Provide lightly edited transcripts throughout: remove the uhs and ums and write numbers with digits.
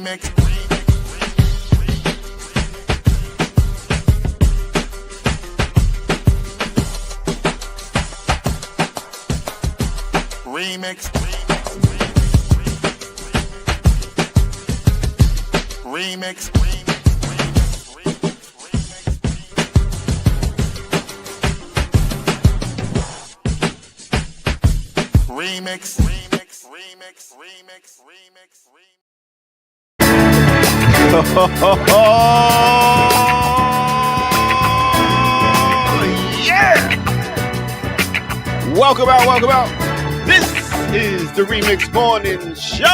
Yeah! Welcome out. This is the Remix Morning Show.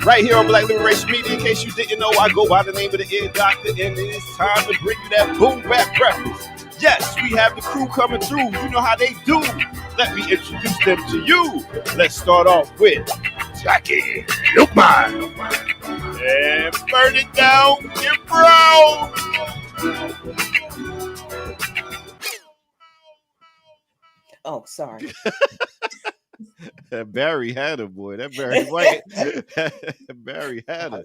Right here on Black Liberation Media. In case you didn't know, I go by the name of the Ear Doctor, and it's time to bring you that boom back breakfast. Yes, we have the crew coming through. You know how they do. Let me introduce them to you. Let's start off with Jackie Lukman. And burn it down, get brown. Oh, sorry. That Barry had her, boy. That Barry White. Barry had her.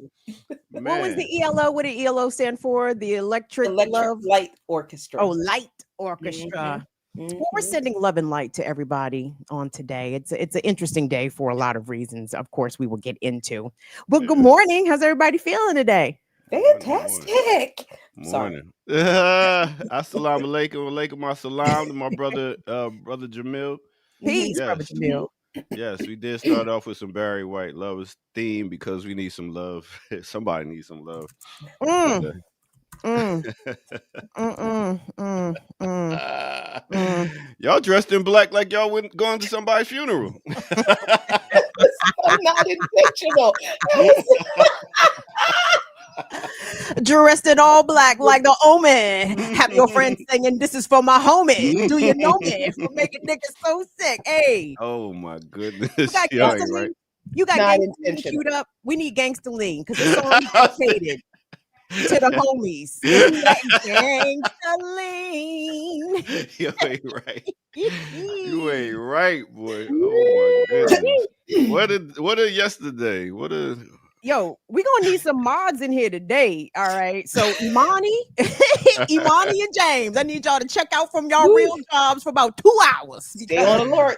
Man. What was the ELO? What did ELO stand for? The Electric Love Light Orchestra. Oh, Light Orchestra. Well, we're sending love and light to everybody on today. It's an interesting day for a lot of reasons. Of course, we will get into. But good morning. How's everybody feeling today? Fantastic. Morning. Assalamu alaikum. Alaikum assalam to my brother, brother Jamil. Peace, brother Jamil. Yes, we did start off with some Barry White Lovers theme because we need some love. Somebody needs some love. Y'all dressed in black like y'all wouldn't going to somebody's funeral. Not intentional. Dressed in all black like the Omen. Have your friends singing, "This is for my homie. Do you know me?" For making niggas so sick. Hey. Oh my goodness. You got Gangsta Lean? You got Gangsta Lean queued up? We need Gangsta Lean because it's song dedicated to the homies. Gangsta Lean. You ain't right. You ain't right, boy. Oh my goodness. What a yesterday. Yo, we're gonna need some mods in here today. All right. So Imani and James, I need y'all to check out from y'all real jobs for about 2 hours. Stay on alert.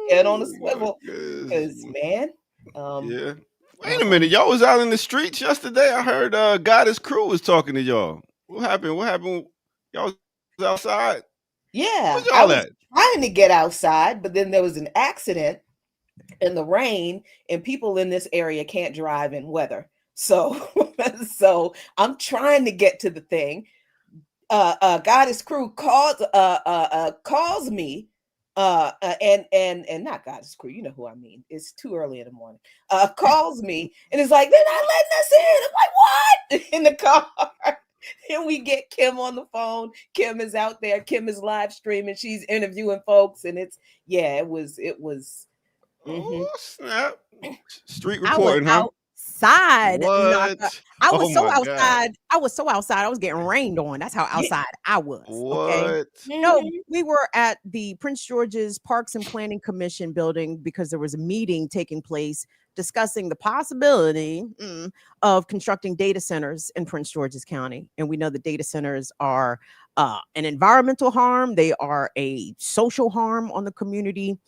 Get on the swivel. Because man. Yeah. Wait a minute. Y'all was out in the streets yesterday. I heard Goddess Crew was talking to y'all. What happened? Y'all was outside? Yeah. Where's y'all at? Trying to get outside, but then there was an accident in the rain, and people in this area can't drive in weather. So I'm trying to get to the thing. Goddess Crew calls me, and not Goddess Crew, you know who I mean. It's too early in the morning. Calls me and is like, "They're not letting us in." I'm like, "What?" In the car. And we get Kim on the phone. Kim is out there. Kim is live streaming. She's interviewing folks, and it was. Oh, snap. Street reporting, huh? Outside. What? I was so outside. God. I was so outside. I was getting rained on. That's how outside I was. What? Okay? No, we were at the Prince George's Parks and Planning Commission building because there was a meeting taking place discussing the possibility of constructing data centers in Prince George's County. And we know that data centers are an environmental harm. They are a social harm on the community.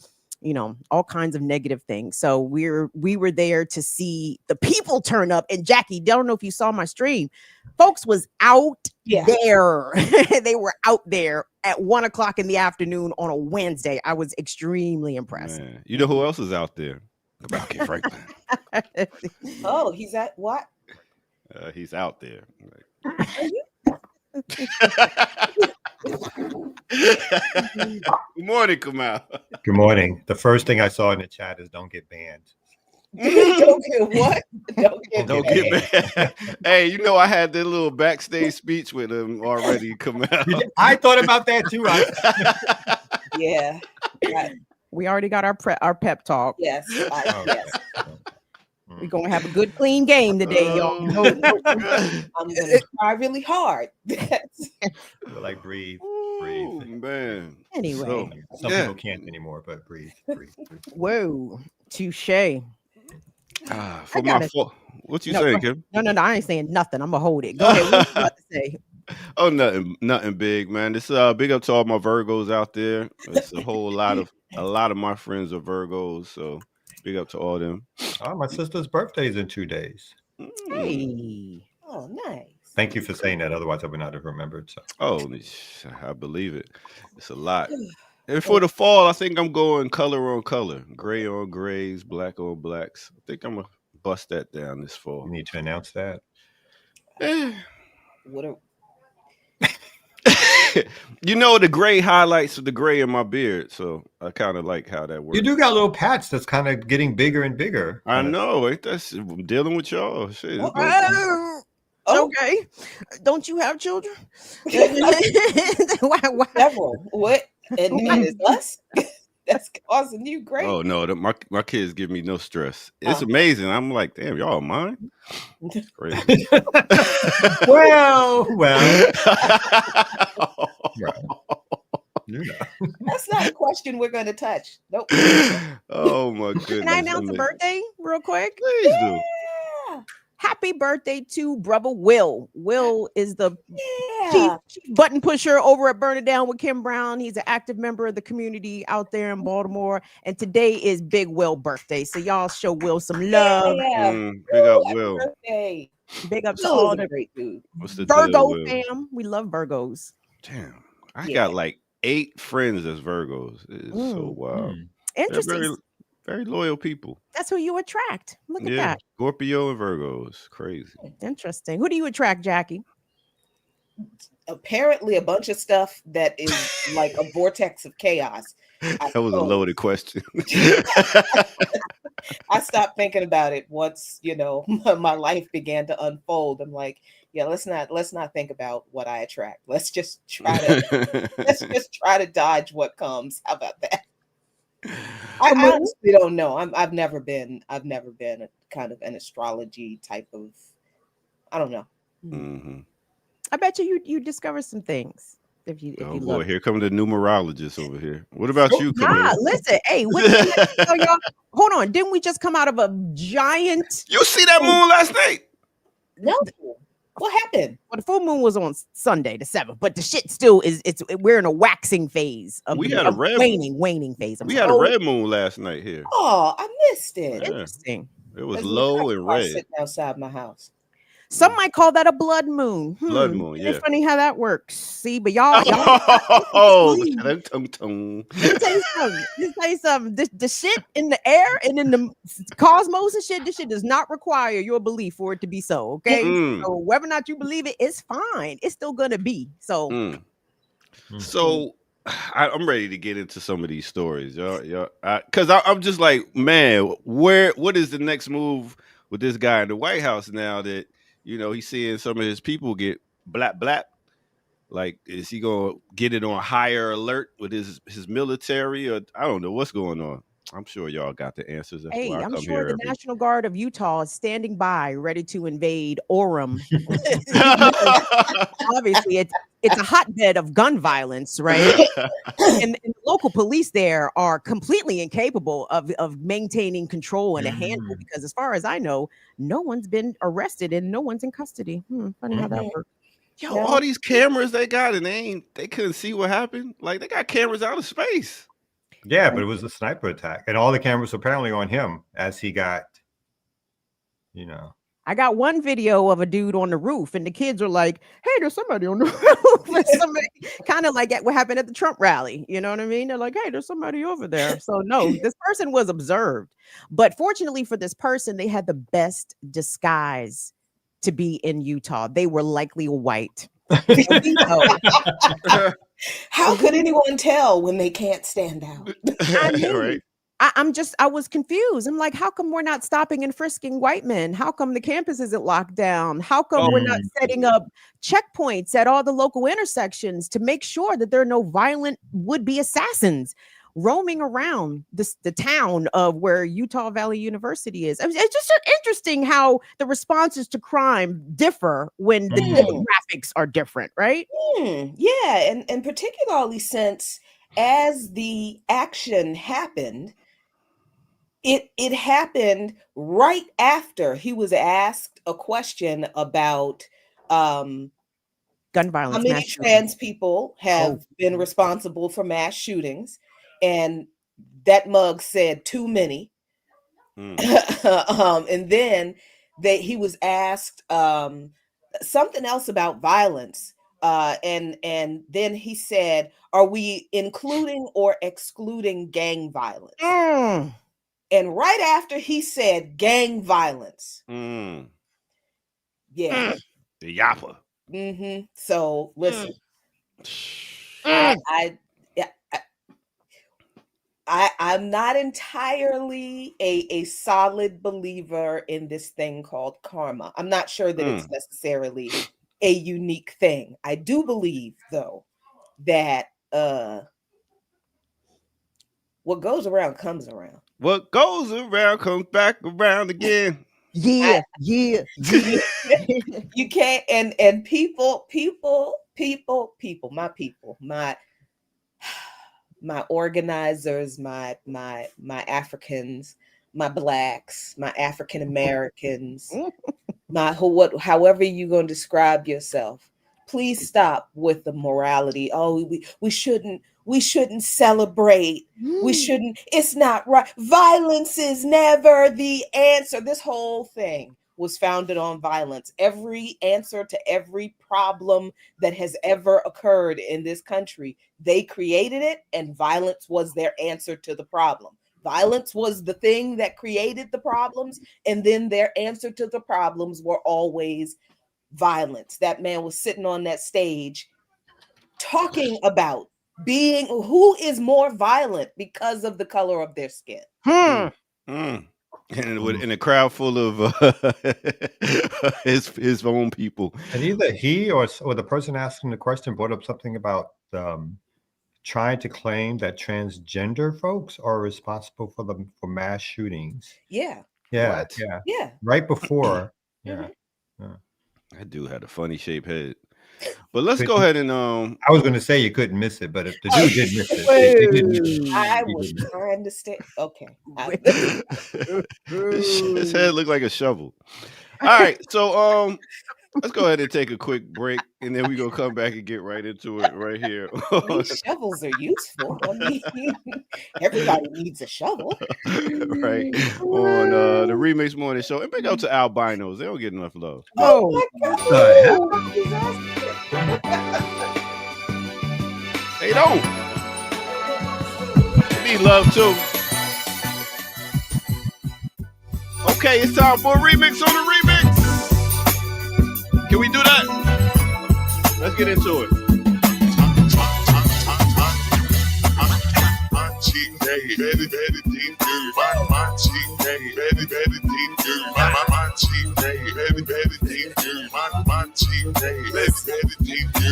You know, all kinds of negative things. So we were there to see the people turn up. And Jackie, don't know if you saw my stream. Folks was out there. They were out there at 1:00 in the afternoon on a Wednesday. I was extremely impressed. Man. You know who else is out there? About Franklin. Oh, he's at what? He's out there. Good morning, Kamal. Good morning. The first thing I saw in the chat is don't get banned. Don't get what? Don't get banned. Hey, you know I had that little backstage speech with him already, Kamal. I thought about that too. Yeah. Right. We already got our pep talk. Yes. Yes. We're gonna have a good, clean game today, y'all. I'm gonna try really hard. Like breathe. Man. Anyway, Some people can't anymore, but breathe. Whoa, touche. I For my got it. fault. What you No, saying, Kim? no. I ain't saying nothing. I'm gonna hold it. Go ahead. What you about to say? Oh, nothing big, man. It's big up to all my Virgos out there. It's a lot of my friends are Virgos, so big up to all them. Oh, my sister's birthday is in 2 days. Hey. Oh, nice. Thank you for saying that. Otherwise, I would not have remembered. So. Oh, I believe it. It's a lot. And for the fall, I think I'm going color on color, gray on grays, black on blacks. I think I'm gonna bust that down this fall. You need to announce that. What a You know, the gray highlights the gray in my beard, so I kind of like how that works. You do got a little patch that's kind of getting bigger and bigger. I know, ain't that I'm dealing with y'all? Shit, it's Oh. Okay. Don't you have children? Why? several. What? And it's us? That's causing you great. Oh no, my kids give me no stress. It's amazing. I'm like, damn, y'all mine? It's crazy. well. That's not a question we're going to touch. Nope. Oh my goodness. Can I announce a birthday real quick? Please do. Yeah. Happy birthday to brother Will. Will is the Yeah. chief button pusher over at Burn It Down with Kim Brown. He's an active member of the community out there in Baltimore. And today is Big Will birthday. So y'all show Will some love. Big up Happy Will. birthday. Big up to Will all is a the great dude. What's the Virgo deal, Will? fam. We love Virgos. Damn. I Yeah. got like 8 friends as Virgos. It's so wild. Interesting. They're very, very loyal people. That's who you attract. Look at that. Scorpio and Virgos. Crazy. Interesting. Who do you attract, Jackie? Apparently a bunch of stuff that is like a vortex of chaos. That was a loaded question. I stopped thinking about it once, my life began to unfold. I'm like, yeah, let's not think about what I attract. Let's just try to dodge what comes. How about that? I honestly don't know. I've never been a kind of an astrology type of. I don't know. Mm-hmm. I bet you discover some things if you Oh boy, love. here come the numerologist over here. What about you, Camille? Listen, hey, y'all, hold on. Didn't we just come out of a giant? You see that moon last night? No. What happened? Well, the full moon was on Sunday, the 7th, but the shit still we're in a waxing phase of waning phase. We had a red moon last night here. Oh, I missed it. Yeah. Interesting. It was low and red. Sitting outside my house. Some might call that a blood moon. Blood moon, yeah. It's funny how that works. See, but y'all tongue. Let me tell you something. The shit in the air and in the cosmos and shit, this shit does not require your belief for it to be so. Okay. So whether or not you believe it, it's fine. It's still gonna be. So So I'm ready to get into some of these stories, y'all. Because I'm just like, man, what is the next move with this guy in the White House now that he's seeing some of his people get blap? Like, is he gonna get it on higher alert with his military, or I don't know what's going on? I'm sure y'all got the answers. That's why I'm sure the National Guard of Utah is standing by, ready to invade Orem. Obviously, it's a hotbed of gun violence, right? and the local police there are completely incapable of maintaining control and a handle, because as far as I know, no one's been arrested and no one's in custody. Funny how that works. Yo, all these cameras they got, and they couldn't see what happened. Like, they got cameras out of space. Yeah, but it was a sniper attack, and all the cameras were apparently on him as he got, I got one video of a dude on the roof, and the kids are like, "Hey, there's somebody on the roof." Somebody, kind of like what happened at the Trump rally. You know what I mean? They're like, "Hey, there's somebody over there." So no, this person was observed, but fortunately for this person, they had the best disguise to be in Utah. They were likely white. How could anyone tell when they can't stand out? Right. I was confused. I'm like, how come we're not stopping and frisking white men? How come the campus isn't locked down? How come we're not setting up checkpoints at all the local intersections to make sure that there are no violent would-be assassins roaming around the town of where Utah Valley University is? It's just interesting how the responses to crime differ when the demographics are different, right? Yeah, and particularly since as the action happened, it happened right after he was asked a question about Gun violence. how many mass shootings. trans people have been responsible for mass shootings, and that mug said too many. And then he was asked something else about violence, and then he said, "Are we including or excluding gang violence?" And right after he said gang violence, yeah, the yapper. So listen, I I'm not entirely a solid believer in this thing called karma. I'm not sure that it's necessarily a unique thing. I do believe, though, that what goes around comes around. What goes around comes back around again. Yeah. You can't, and people, my organizers, my Africans, my blacks, my African Americans, however you're going to describe yourself. Please stop with the morality. Oh, we shouldn't celebrate. We shouldn't. It's not right. Violence is never the answer. This whole thing was founded on violence. Every answer to every problem that has ever occurred in this country, they created it, and violence was their answer to the problem. Violence was the thing that created the problems, and then their answer to the problems were always violence. That man was sitting on that stage talking about being who is more violent because of the color of their skin. And in a crowd full of his own people. And either he or the person asking the question brought up something about trying to claim that transgender folks are responsible for mass shootings. Yeah. What? Yeah. Right before. Yeah. That dude had a funny shaped head. But let's go ahead and I was going to say you couldn't miss it, but if the dude did miss it, I was trying to stay. Okay. His head looked like a shovel. All right, so let's go ahead and take a quick break, and then we're gonna come back and get right into it right here. These shovels are useful. I mean, everybody needs a shovel. Right. On the Remix Morning Show. And big up to albinos. They don't get enough love. Oh my God. They don't. They need love too. Okay, it's time for a remix on the remix. Can we do that? Let's get into it.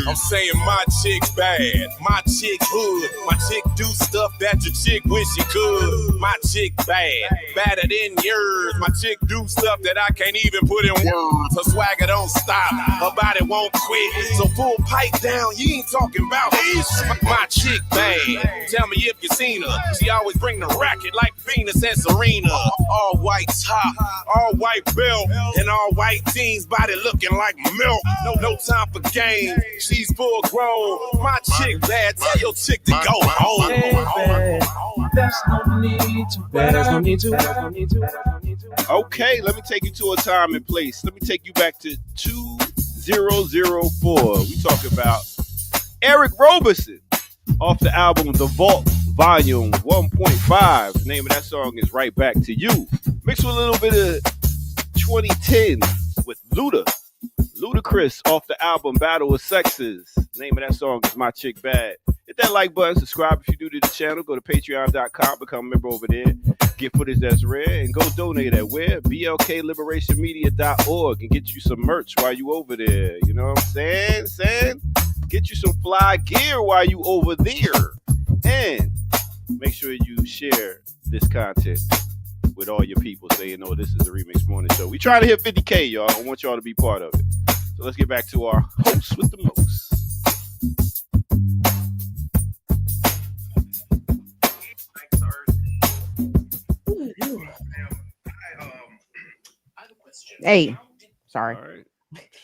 I'm saying my chick bad, my chick hood, my chick do stuff that your chick wish she could. My chick bad, badder than yours. My chick do stuff that I can't even put in words. Her swagger don't stop, her body won't quit. So full pipe down, you ain't talking about this. My chick bad, tell me if you seen her. She always bring the racket like Venus and Serena. All white top, all white belt, and all white jeans, body looking like milk. No time for games, she's full grown. My chick bad, tell your chick to go home. There's no need to. There's no need to. Okay, let me take you to a time and place. Let me take you back to 2004. We talk about Eric Roberson off the album The Vault Volume 1.5. The name of that song is Right Back to You. Mixed with a little bit of 2010 with Ludacris off the album Battle of Sexes. The name of that song is My Chick Bad. Hit that like button, subscribe if you're new to the channel. Go to patreon.com, become a member over there. Get footage that's rare and go donate at where? blkliberationmedia.org and get you some merch while you over there. You know what I'm saying? Get you some fly gear while you over there. And make sure you share this content with all your people so you know this is the Remix Morning Show. We trying to hit 50K, y'all. I want y'all to be part of it. So let's get back to our host with the most. Hey, sorry. All right.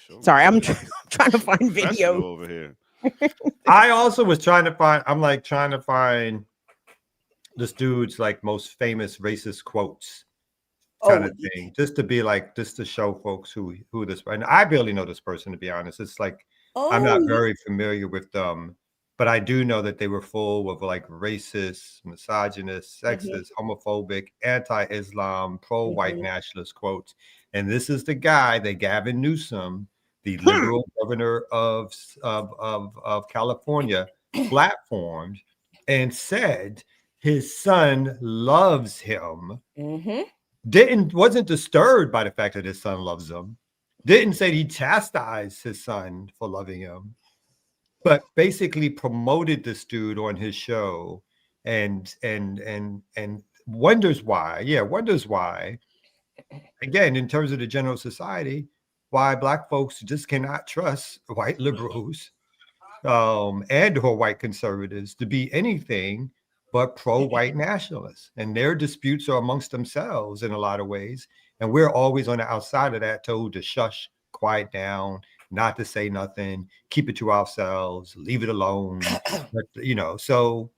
Show Sorry, I'm me. trying to find Professional videos. over here. I also was trying to find. I'm like trying to find this dude's like most famous racist quotes kind Oh, of thing, just to be like, just to show folks who this. And I barely know this person, to be honest. It's like I'm oh, not very familiar with them, but I do know that they were full of like racist, misogynist, sexist, homophobic, anti-Islam, pro-white nationalist quotes. And this is the guy that Gavin Newsom, the liberal governor of California, platformed and said his son loves him. Wasn't disturbed by the fact that his son loves him. Didn't say he chastised his son for loving him, but basically promoted this dude on his show and wonders why. Yeah, wonders why. Again, in terms of the general society, why Black folks just cannot trust white liberals and or white conservatives to be anything but pro-white nationalists. And their disputes are amongst themselves in a lot of ways. And we're always on the outside of that, told to shush, quiet down, not to say nothing, keep it to ourselves, leave it alone. But, so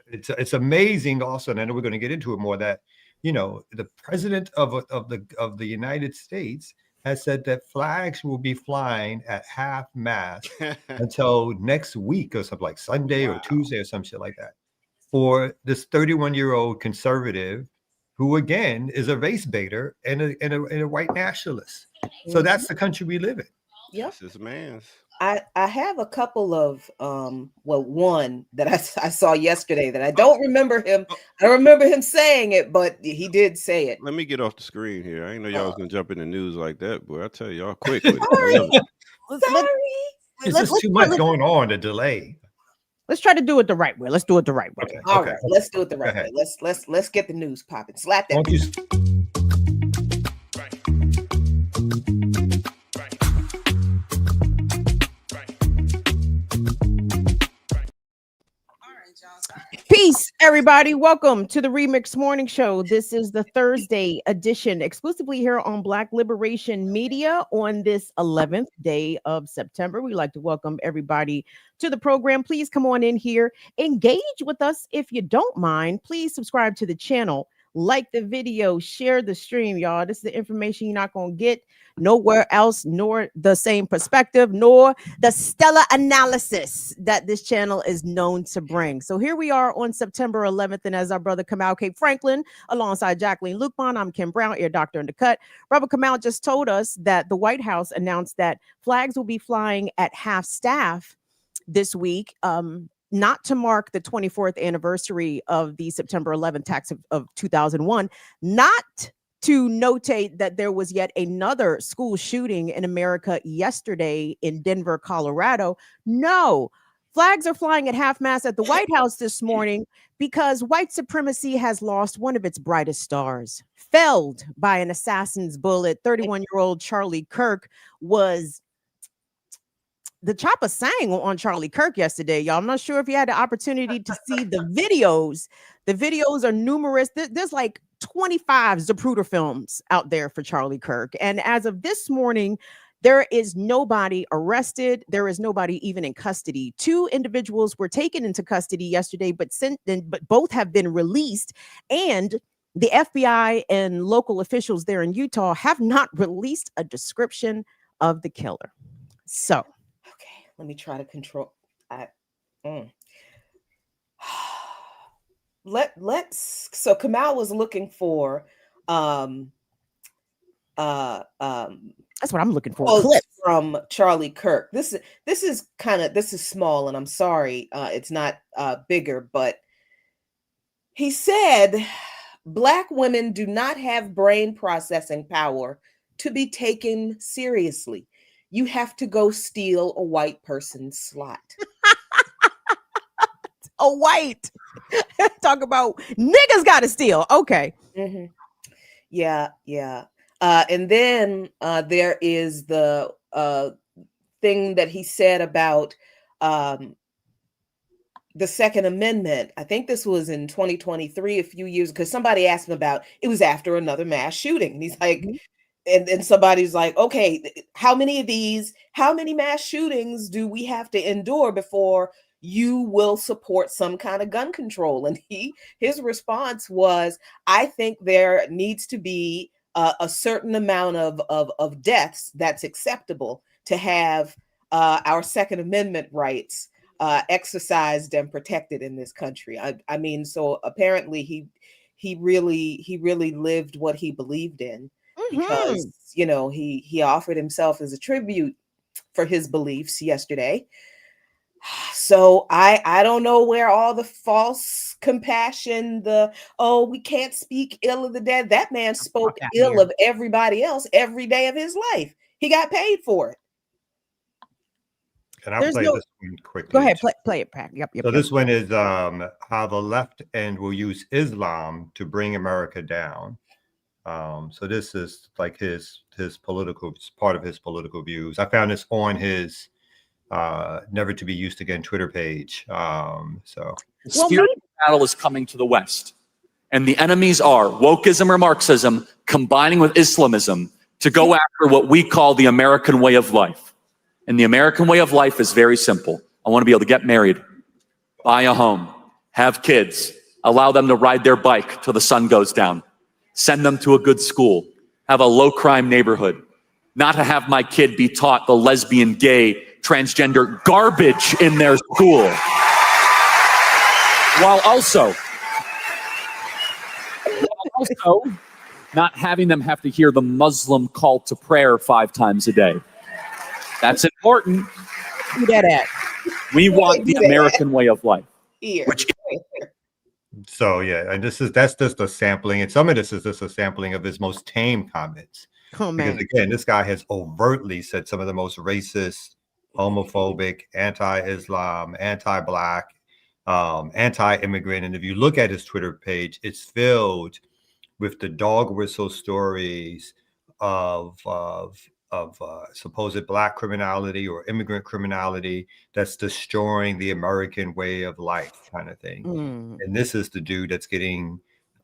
it's amazing also, and I know we're going to get into it more, that the president of the United States has said that flags will be flying at half mast until next week or something, like Sunday or Tuesday or some shit like that, for this 31-year-old conservative who again is a race baiter and a white nationalist. So that's the country we live in. Yep. This is man's. I have a couple of one that I saw yesterday that I don't remember him. I don't remember him saying it, but he did say it. Let me get off the screen here. I didn't know y'all was gonna jump in the news like that, boy. I tell y'all quick with it. I love it. Sorry. It's just too much going on to delay. Let's try to do it the right way. Let's do it the right way. Okay. All right, let's do it the right way. Let's get the news popping. Slap that. Won't you? Peace, everybody. Welcome to the Remix Morning Show. This is the Thursday edition, exclusively here on Black Liberation Media on this 11th day of September. We'd like to welcome everybody to the program. Please come on in here, engage with us if you don't mind. Please subscribe to the channel, like the video, share the stream, y'all. This is the information you're not going to get nowhere else, nor the same perspective, nor the stellar analysis that this channel is known to bring. So here we are on September 11th, and as our brother Kamal K. Franklin, alongside Jacqueline Lukman, I'm Kim Brown, ear doctor in the cut. Brother Kamal just told us that the White House announced that flags will be flying at half staff this week, not to mark the 24th anniversary of the September 11th attacks of 2001, not to notate that there was yet another school shooting in America yesterday in Denver, Colorado. No, flags are flying at half mast at the White House this morning because white supremacy has lost one of its brightest stars. Felled by an assassin's bullet, 31-year-old Charlie Kirk was... The chopper sang on Charlie Kirk yesterday, y'all. I'm not sure if you had the opportunity to see the videos. The videos are numerous. There's like 25 Zapruder films out there for Charlie Kirk. And as of this morning, there is nobody arrested. There is nobody even in custody. 2 individuals were taken into custody yesterday, but both have been released. And the FBI and local officials there in Utah have not released a description of the killer. So... let me try to control. Let's. So Kamal was looking for. That's what I'm looking for. Clips from Charlie Kirk. This is small, and I'm sorry, it's not bigger, but he said, Black women do not have brain processing power to be taken seriously. You have to go steal a white person's slot. A white. Talk about niggas got to steal. Okay. Mm-hmm. Yeah. And then there is the thing that he said about the Second Amendment, I think this was in 2023, a few years, because somebody asked him about it was after another mass shooting. And he's like, and somebody's like, okay, how many mass shootings do we have to endure before you will support some kind of gun control? And his response was, I think there needs to be a certain amount of deaths that's acceptable to have our Second Amendment rights exercised and protected in this country. I mean, so apparently he really lived what he believed in, because he offered himself as a tribute for his beliefs yesterday. So I don't know where all the false compassion, we can't speak ill of the dead. That man spoke ill of everybody else every day of his life. He got paid for it. And I'll play this one quickly. Go ahead, play it, Pat. Yep. So this one is how the left end will use Islam to bring America down. So this is like his political, part of his political views. I found this on his Never to Be Used Again Twitter page. The spirit of battle is coming to the West, and the enemies are wokeism or Marxism combining with Islamism to go after what we call the American way of life. And the American way of life is very simple. I want to be able to get married, buy a home, have kids, allow them to ride their bike till the sun goes down, send them to a good school, have a low crime neighborhood, not to have my kid be taught the lesbian, gay, transgender garbage in their school, while also not having them have to hear the Muslim call to prayer 5 times a day. That's important. Do that at. We want the American way of life. So yeah, and that's just a sampling, and some of this is just a sampling of his most tame comments. Oh man! Because again, this guy has overtly said some of the most racist, homophobic, anti-Islam, anti-Black, anti-immigrant. And if you look at his Twitter page, it's filled with the dog whistle stories of supposed Black criminality or immigrant criminality that's destroying the American way of life, kind of thing. And this is the dude that's getting,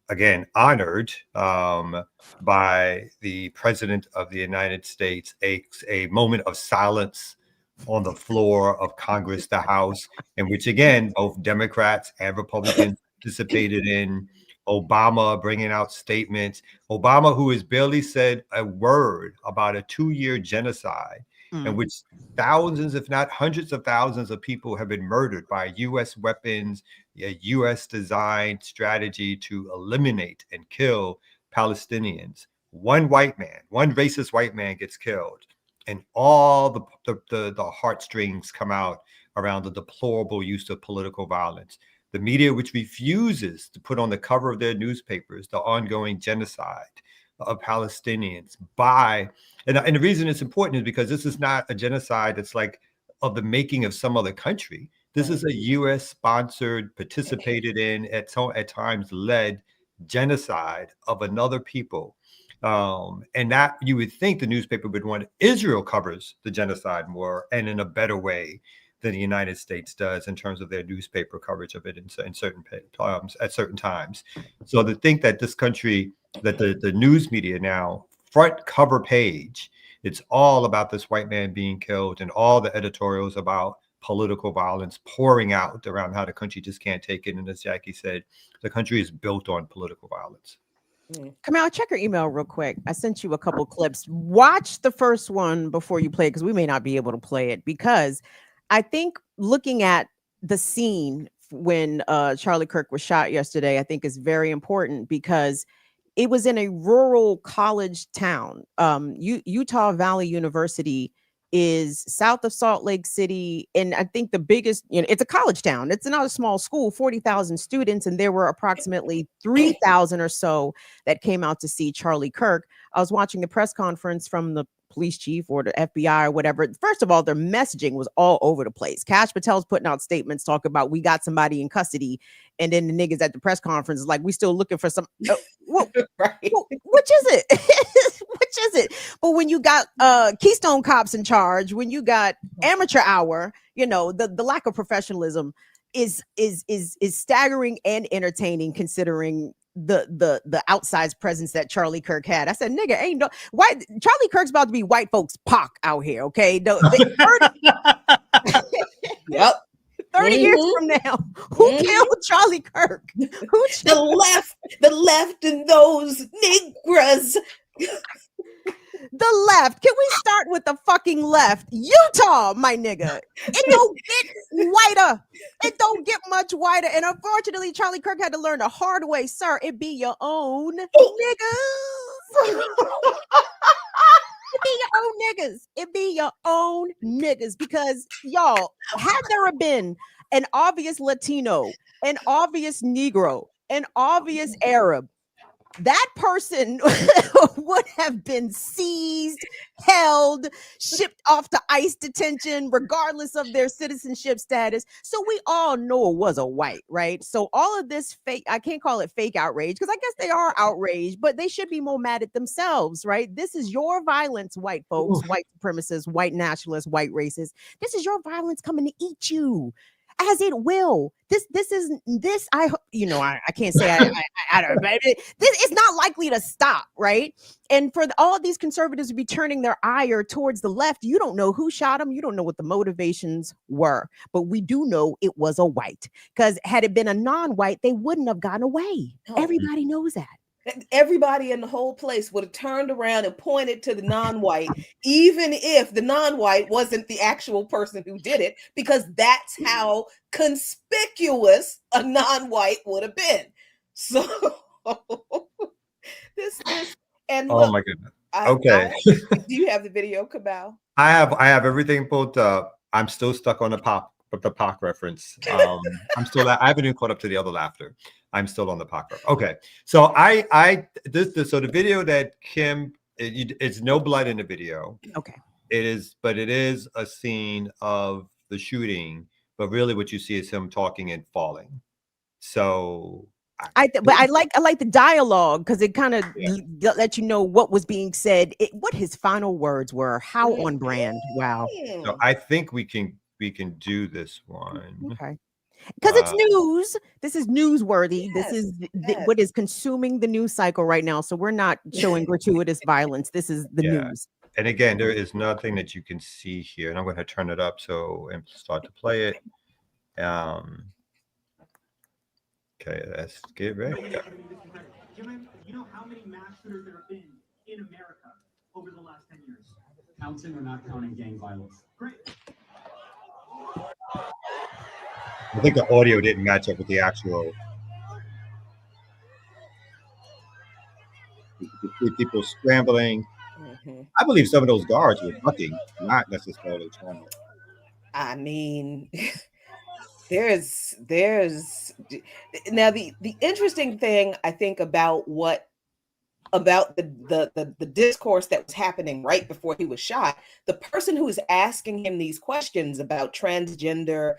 again, honored by the President of the United States, a moment of silence on the floor of Congress, the House, in which, again, both Democrats and Republicans participated in. Obama bringing out statements. Obama, who has barely said a word about a 2-year genocide in which thousands, if not hundreds of thousands of people have been murdered by U.S. weapons, a U.S. designed strategy to eliminate and kill Palestinians. One racist white man gets killed, and all the heartstrings come out around the deplorable use of political violence. The media, which refuses to put on the cover of their newspapers the ongoing genocide of Palestinians and the reason it's important is because this is not a genocide that's like of the making of some other country. This is a U.S. sponsored, participated in, at times led genocide of another people. And that you would think the newspaper would want. Israel covers the genocide more and in a better way than the United States does in terms of their newspaper coverage of it in certain times, at certain times. So to think that this country, that the news media now, front cover page, it's all about this white man being killed, and all the editorials about political violence pouring out around how the country just can't take it. And as Jackie said, the country is built on political violence. Kamau, check your email real quick. I sent you a couple clips. Watch the first one before you play it, because we may not be able to play it, because I think looking at the scene when Charlie Kirk was shot yesterday, I think is very important, because it was in a rural college town. Utah Valley University is south of Salt Lake City. And I think the biggest, it's a college town. It's not a small school, 40,000 students. And there were approximately 3,000 or so that came out to see Charlie Kirk. I was watching the press conference from the police chief or the FBI or whatever. First of all, their messaging was all over the place. Kash Patel's putting out statements talking about, we got somebody in custody. And then the niggas at the press conference is like, we still looking for some. Which is it? Which is it? But when you got Keystone Cops in charge, when you got Amateur Hour, the lack of professionalism is staggering and entertaining considering the outsized presence that Charlie Kirk had. I said, nigga, ain't no white. Charlie Kirk's about to be white folks Pac out here. Okay, 30 Yep. 30 years from now, who killed Charlie Kirk? Who the left and those Negras. The left. Can we start with the fucking left? Utah, my nigga. It don't get whiter. It don't get much whiter. And unfortunately, Charlie Kirk had to learn the hard way, sir. It be your own niggas. It be your own niggas. It be your own niggas. Because y'all, had there been an obvious Latino, an obvious Negro, an obvious Arab, that person would have been seized, held, shipped off to ICE detention, regardless of their citizenship status. So we all know it was a white, right? So all of this fake, I can't call it fake outrage, because I guess they are outraged, but they should be more mad at themselves, right? This is your violence, white folks, white supremacists, white nationalists, white racists. This is your violence coming to eat you. As it will. I can't say I don't. This is not likely to stop, right? And for all of these conservatives to be turning their ire towards the left, you don't know who shot them. You don't know what the motivations were, but we do know it was a white. Because had it been a non-white, they wouldn't have gotten away. No. Everybody knows that. Everybody in the whole place would have turned around and pointed to the non-white, even if the non-white wasn't the actual person who did it, because that's how conspicuous a non-white would have been. So this and oh look, my goodness. Okay. Do you have the video, Cabal? I have everything pulled up. I'm still stuck on the Pac reference. I haven't even caught up to the other laughter. I'm still on the Pac reference. Okay. So so the video that Kim, it's no blood in the video. Okay. It is a scene of the shooting, but really what you see is him talking and falling. So I like the dialogue because it kind of let you know what was being said, what his final words were. How on brand. Wow. So I think we can do this one. Okay. Because it's news. This is newsworthy. Yes, this is what is consuming the news cycle right now. So we're not showing gratuitous violence. This is the news. And again, there is nothing that you can see here. And I'm going to turn it up and start to play it. Okay, let's get ready. You know how many mass shooters there have been in America over the last 10 years? Counting or not counting gang violence? Great. I think the audio didn't match up with the actual. You could see people scrambling. Mm-hmm. I believe some of those guards were ducking, not necessarily trying to. I mean, there's now the interesting thing I think about the discourse that was happening right before he was shot. The person who was asking him these questions about transgender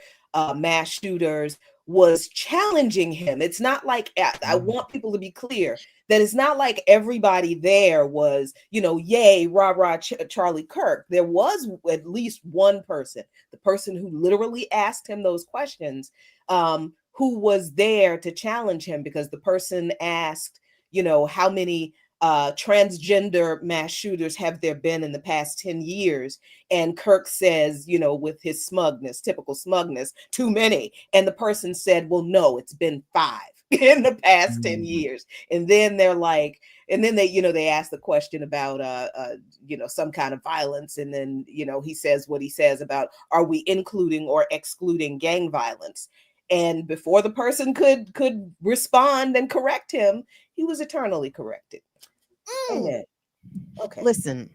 mass shooters was challenging him. It's not like, I want people to be clear that it's not like everybody there was, yay, rah, Charlie Kirk. There was at least one person, the person who literally asked him those questions, who was there to challenge him, because the person asked, how many transgender mass shooters have there been in the past 10 years? And Kirk says, with his smugness, typical smugness, too many. And the person said, well, no, it's been 5 in the past 10 years. And then they're like, and then they ask the question about, some kind of violence. And then, he says what he says about, are we including or excluding gang violence? And before the person could respond and correct him, he was eternally corrected. Amen. Okay. Listen.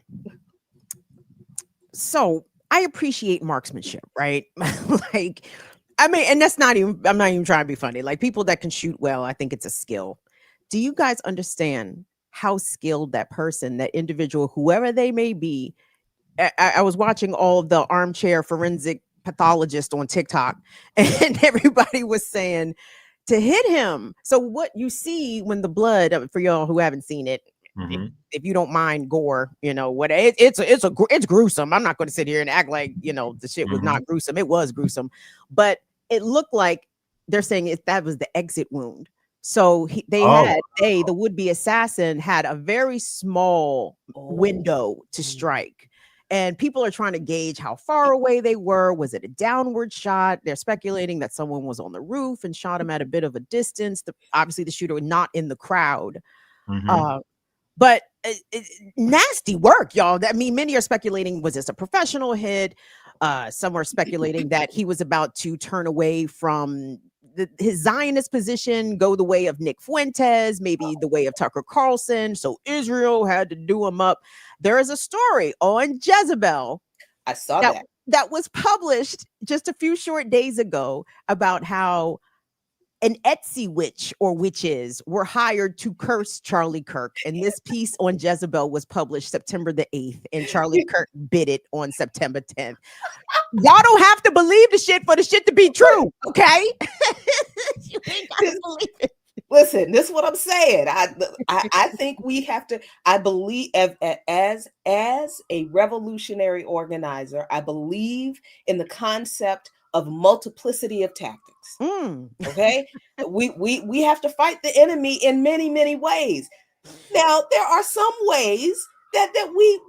So I appreciate marksmanship, right? And that's not even, I'm not even trying to be funny. Like, people that can shoot well, I think it's a skill. Do you guys understand how skilled that person, that individual, whoever they may be? I was watching all of the armchair forensic pathologists on TikTok, and everybody was saying to hit him. So what you see when the blood, for y'all who haven't seen it, if you don't mind gore, it's gruesome. I'm not going to sit here and act like the shit was not gruesome. It was gruesome, but it looked like they're saying that was the exit wound. So Oh, the would-be assassin had a very small window to strike. And people are trying to gauge how far away they were. Was it a downward shot? They're speculating that someone was on the roof and shot him at a bit of a distance. Obviously, the shooter was not in the crowd. But nasty work, y'all. I mean, many are speculating, was this a professional hit? Some are speculating that he was about to turn away from his Zionist position, go the way of Nick Fuentes, maybe the way of Tucker Carlson. So Israel had to do him up. There is a story on Jezebel. I saw that. That was published just a few short days ago about how an Etsy witch or witches were hired to curse Charlie Kirk. And this piece on Jezebel was published September the 8th, and Charlie Kirk bid it on September 10th. Y'all don't have to believe the shit for the shit to be true, okay? You ain't gotta believe it. Listen, this is what I'm saying. I think we have to. I believe as a revolutionary organizer, I believe in the concept of multiplicity of tactics. Okay, we have to fight the enemy in many ways. Now there are some ways that we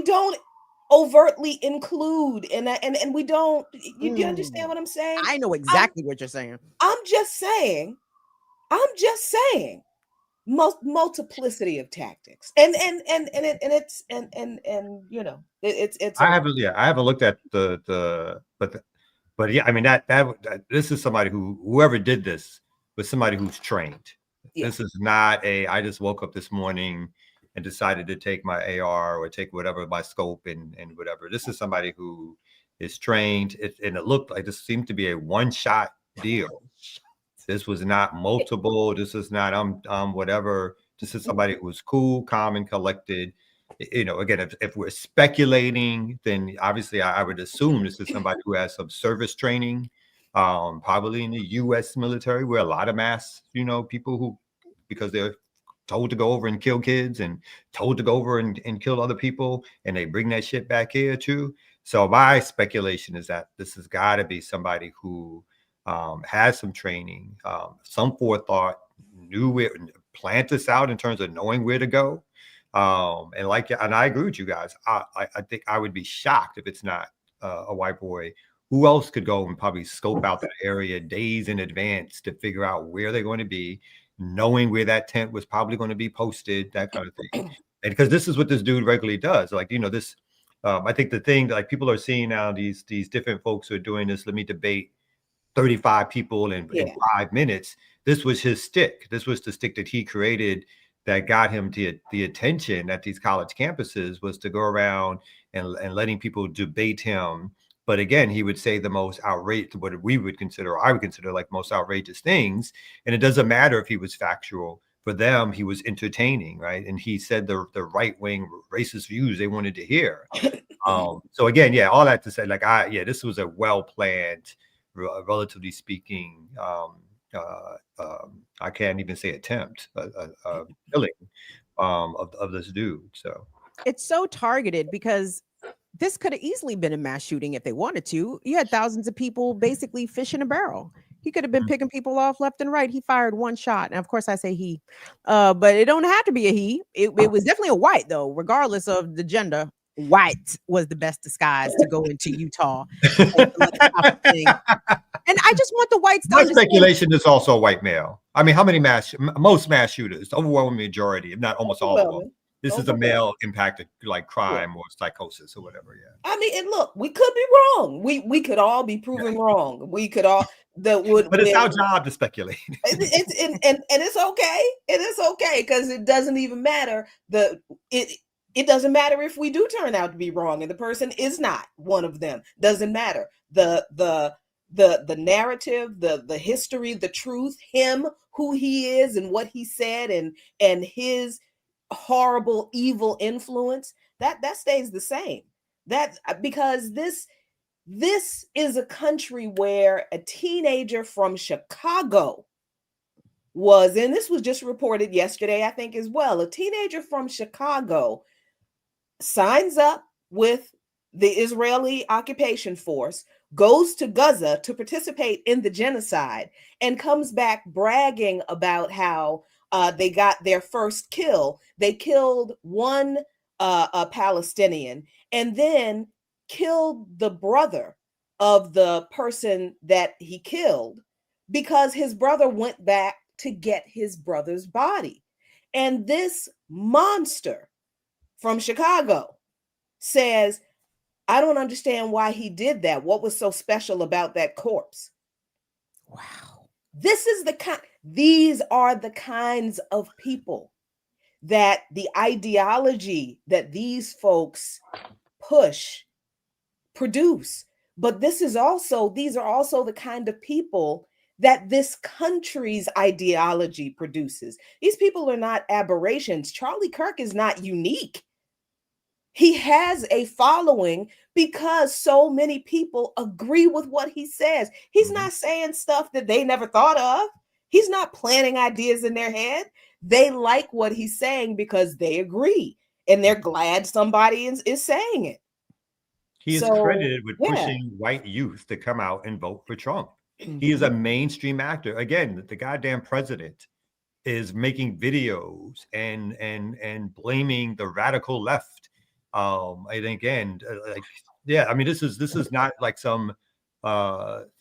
don't overtly include, and we don't. You understand what I'm saying? I know exactly what you're saying. I'm just saying multiplicity of tactics, and it's you know, it's. I haven't looked at but yeah, I mean that this is somebody whoever did this was somebody who's trained. Yeah. This is not I just woke up this morning and decided to take my AR or take whatever, my scope and whatever. This is somebody who is trained, and it looked like this seemed to be a one-shot deal. This was not multiple. This is not whatever. This is somebody who's cool, calm, and collected. You know, again, if we're speculating, then obviously I would assume this is somebody who has some service training, probably in the U.S. military, where a lot of mass, people who, because they're told to go over and kill kids and told to go over and kill other people, and they bring that shit back here too. So my speculation is that this has got to be somebody who has some training, some forethought, knew where, planned this out in terms of knowing where to go. And I agree with you guys. I think I would be shocked if it's not a white boy. Who else could go and probably scope out that area days in advance to figure out where they're going to be, knowing where that tent was probably going to be posted, that kind of thing. And because this is what this dude regularly does. Like, this, I think the thing that like people are seeing now, these different folks who are doing this, let me debate 35 people in 5 minutes. This was his stick. This was the stick that he created that got him to the attention at these college campuses, was to go around and letting people debate him. But again, he would say the most outrageous, what we would consider, or I would consider like most outrageous things. And it doesn't matter if he was factual. For them, he was entertaining, right? And he said the right-wing racist views they wanted to hear. So again, all that to say, like, this was a well-planned, relatively speaking, I can't even say attempt, killing of this dude. So it's so targeted because this could have easily been a mass shooting if they wanted to. You had thousands of people basically fish in a barrel. He could have been picking people off left and right. He fired one shot. And of course I say he, but it don't have to be a he. It was definitely a white though, regardless of the gender. White was the best disguise to go into Utah. And I just want the whites to understand. Speculation is also a white male. I mean, how many most mass shooters, the overwhelming majority, if not almost all of them, this is a male impacted like crime or psychosis or whatever. Yeah. I mean, and look, we could be wrong. We could all be proven wrong. We could all but it's our job to speculate. And it's okay. It is okay because it doesn't even matter. It doesn't matter if we do turn out to be wrong and the person is not one of them. Doesn't matter. The narrative, the history, the truth, him, who he is and what he said and his horrible, evil influence, that stays the same. That because this is a country where a teenager from Chicago was, and this was just reported yesterday, I think as well, a teenager from Chicago signs up with the Israeli occupation force, goes to Gaza to participate in the genocide, and comes back bragging about how they got their first kill. They killed one a Palestinian, and then killed the brother of the person that he killed, because his brother went back to get his brother's body. And this monster from Chicago says, I don't understand why he did that. What was so special about that corpse? Wow. These are the kinds of people that the ideology that these folks produce. But these are also the kind of people that this country's ideology produces. These people are not aberrations. Charlie Kirk is not unique. He has a following because so many people agree with what he says. He's not saying stuff that they never thought of. He's not planting ideas in their head. They like what he's saying because they agree, and they're glad somebody is saying it. He is credited with pushing white youth to come out and vote for Trump. He is a mainstream actor. Again, the goddamn president is making videos and blaming the radical left. And again, I mean, this is not like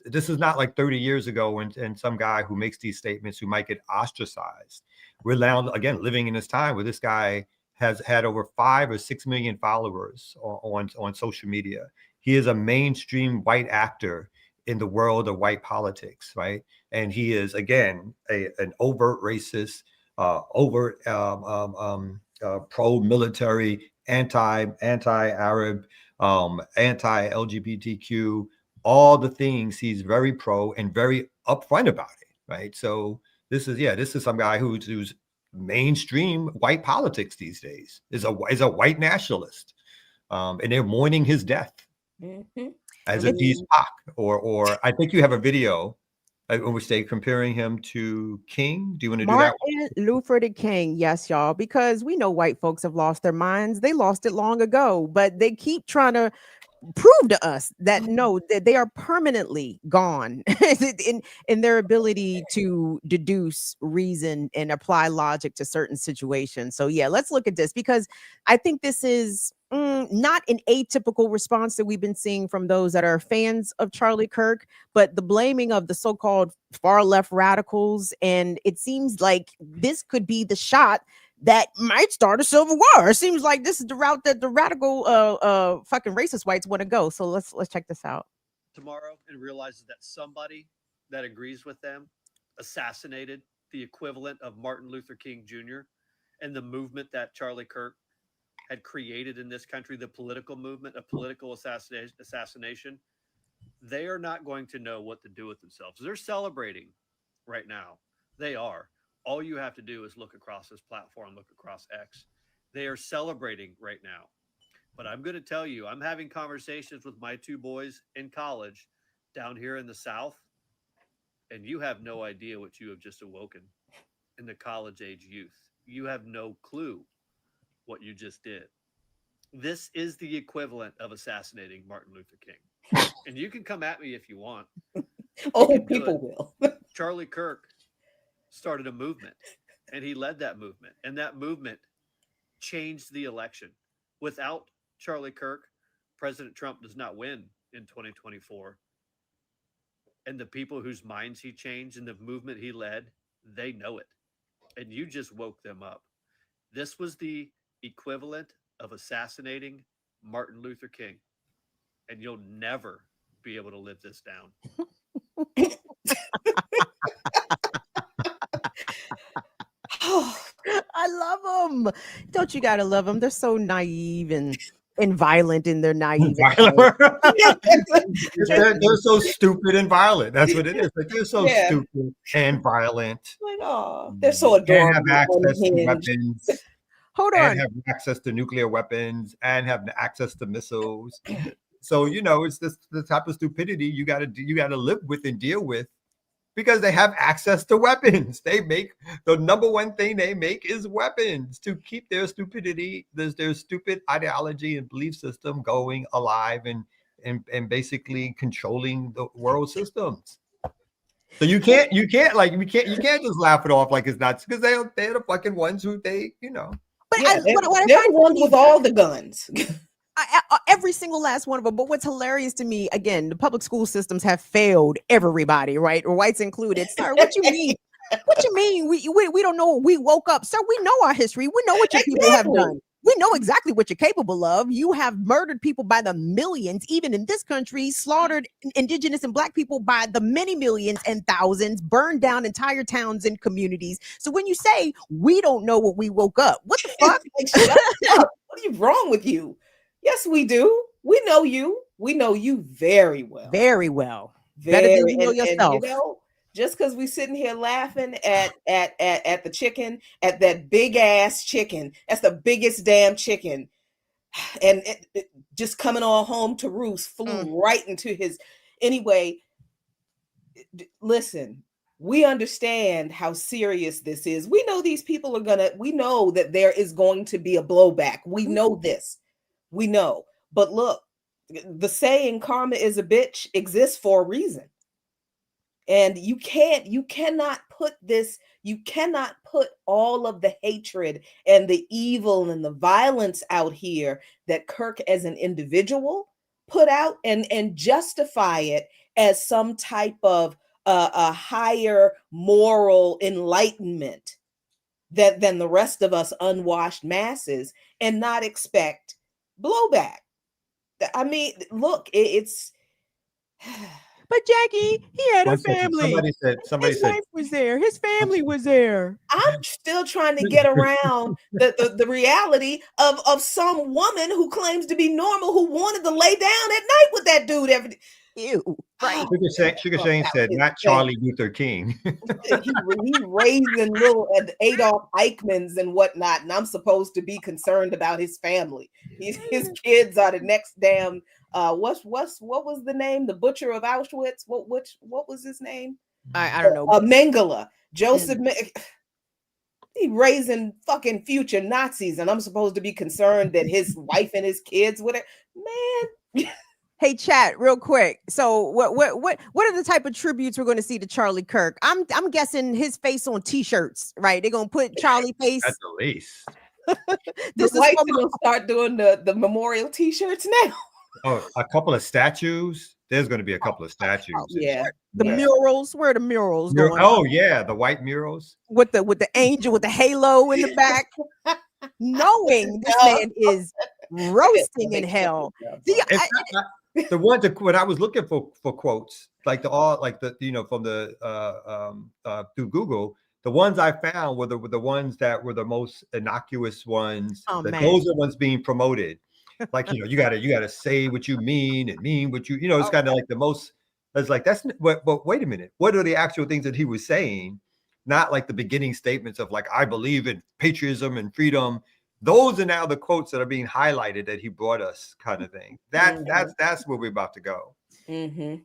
this is not like 30 years ago and some guy who makes these statements who might get ostracized. We're now, again, living in this time where this guy has had over 5 or 6 million followers on social media. He is a mainstream white actor in the world of white politics, right? And he is, again, an overt racist, overt pro-military, anti-Arab, anti-LGBTQ, all the things. He's very pro and very upfront about it, right? So this is some guy who's mainstream white politics these days, is a white nationalist, and they're mourning his death as if he's Pac, or I think you have a video in which they comparing him to King. Do you want to do that? Martin Luther King, yes, y'all, because we know white folks have lost their minds. They lost it long ago, but they keep trying to prove to us that no, that they are permanently gone in their ability to deduce, reason, and apply logic to certain situations. So yeah, let's look at this, because I think this is not an atypical response that we've been seeing from those that are fans of Charlie Kirk, but the blaming of the so-called far left radicals. And it seems like this could be the shot that might start a civil war. It seems like this is the route that the radical fucking racist whites want to go. So let's check this out. Tomorrow, and realizes that somebody that agrees with them assassinated the equivalent of Martin Luther King Jr. and the movement that Charlie Kirk had created in this country, the political movement, a political assassination. They are not going to know what to do with themselves. They're celebrating right now. They are. All you have to do is look across this platform, look across X. They are celebrating right now. But I'm going to tell you, I'm having conversations with my 2 boys in college down here in the South, and you have no idea what you have just awoken in the college age youth. You have no clue what you just did. This is the equivalent of assassinating Martin Luther King. And you can come at me if you want. People will. Charlie Kirk started a movement, and he led that movement, and that movement changed the election. Without Charlie Kirk, President Trump does not win in 2024. And the people whose minds he changed and the movement he led, they know it. And you just woke them up. This was the equivalent of assassinating Martin Luther King. And you'll never be able to live this down. I love them. Don't you gotta love them? They're so naive and violent in their naive. They're so stupid and violent. That's what it is. Like, they're so stupid and violent. Like, oh, they're so adorable. And have access to weapons. Hold on. And have access to nuclear weapons and have access to missiles. So, you know, it's this the type of stupidity you gotta live with and deal with, because they have access to weapons. They make the number one thing they make is weapons to keep their stupidity, their stupid ideology and belief system going alive and and basically controlling the world systems. So you can't just laugh it off like it's not, because they're the fucking ones who But Yeah, what I they're find the ones funny, with all the guns. every single last one of them. But what's hilarious to me, again, the public school systems have failed everybody, right? Or whites included. Sir, what you mean? What you mean? We don't know. We woke up. Sir, we know our history. We know what your people have done. We know exactly what you're capable of. You have murdered people by the millions, even in this country, slaughtered indigenous and black people by the many millions and thousands, burned down entire towns and communities. So when you say we don't know what we woke up, what the fuck? Like, shut up. What is wrong with you? Yes, we do. We know you. We know you very well. Very well. Better than you know yourself. And, you know, just because we sitting here laughing at the chicken, at that big ass chicken, that's the biggest damn chicken, and it just coming all home to roost, flew right into his. Anyway, listen, we understand how serious this is. We know these people are we know that there is going to be a blowback. We know this. We know. But look, the saying karma is a bitch exists for a reason. And you cannot put all of the hatred and the evil and the violence out here that Kirk as an individual put out and justify it as some type of a higher moral enlightenment than the rest of us unwashed masses, and not expect blowback. I mean, look, it's But Jackie, he had a One second, family. somebody His said wife was there. His family was there. I'm still trying to get around the reality of some woman who claims to be normal who wanted to lay down at night with that dude every. Ew, right. Sugar Shane said, not Charlie Luther King. He raising little Adolf Eichmanns and whatnot, and I'm supposed to be concerned about his family. His kids are the next damn. What was the name? The butcher of Auschwitz. What was his name? I don't know. Mengele. Joseph. He raising fucking future Nazis, and I'm supposed to be concerned that his wife and his kids would. Man. Hey, chat, real quick. So, what are the type of tributes we're going to see to Charlie Kirk? I'm guessing his face on T-shirts, right? They're gonna put Charlie face. At the least. This is white gonna start doing the memorial T-shirts now. Oh, a couple of statues. There's going to be a couple of statues. Yeah, the murals. Where are the murals going? Oh yeah, the white murals with the angel with the halo in the back. Knowing this man is roasting in hell. The ones that when I was looking for quotes, like from the through Google, the ones I found were the ones that were the most innocuous ones. Those are the ones being promoted. Like, you gotta say what you mean and mean what you, it's kind of like the most. It's like but wait a minute, what are the actual things that he was saying? Not like the beginning statements of like, I believe in patriotism and freedom. Those are now the quotes that are being highlighted that he brought us, kind of thing. That's where we're about to go. Mm-hmm.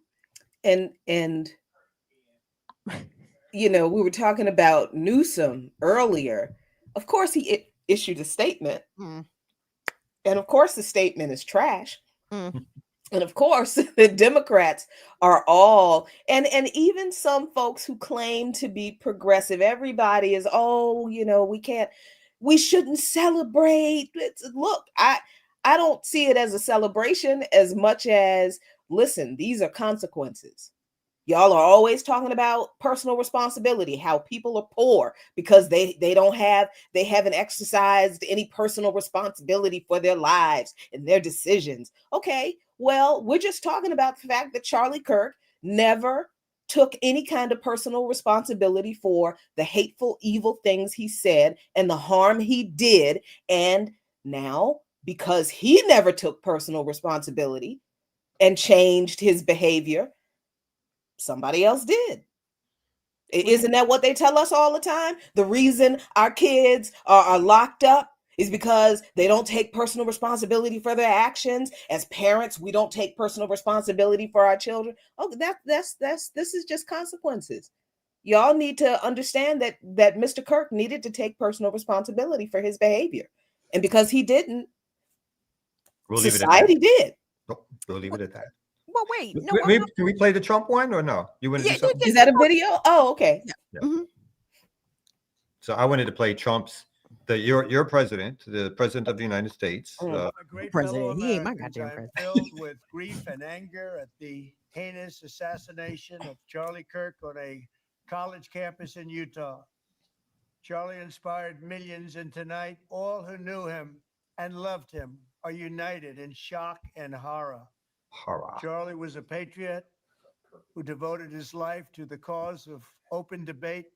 And we were talking about Newsom earlier. Of course, he issued a statement, and of course, the statement is trash. And of course, the Democrats are all, and even some folks who claim to be progressive. Everybody is, we shouldn't celebrate. Look, I don't see it as a celebration as much as, listen, these are consequences. Y'all are always talking about personal responsibility, how people are poor because they haven't exercised any personal responsibility for their lives and their decisions. Okay, well, we're just talking about the fact that Charlie Kirk never took any kind of personal responsibility for the hateful, evil things he said and the harm he did. And now, because he never took personal responsibility and changed his behavior, somebody else did. Isn't that what they tell us all the time? The reason our kids are locked up is because they don't take personal responsibility for their actions. As parents, we don't take personal responsibility for our children. Oh, this is just consequences. Y'all need to understand that Mr. Kirk needed to take personal responsibility for his behavior. And because he didn't, society did. Nope, we'll leave it at that. Well, wait, no, Can we play the Trump one or no? You want to do something? Is that a video? Oh, okay. Yeah. Mhm. So I wanted to play Trump's your president, the president of the United States. I'm a great fellow President, he ain't my Americans. goddamn I'm president. filled with grief and anger at the heinous assassination of Charlie Kirk on a college campus in Utah. Charlie inspired millions, and tonight, all who knew him and loved him are united in shock and horror. Horror. Charlie was a patriot who devoted his life to the cause of open debate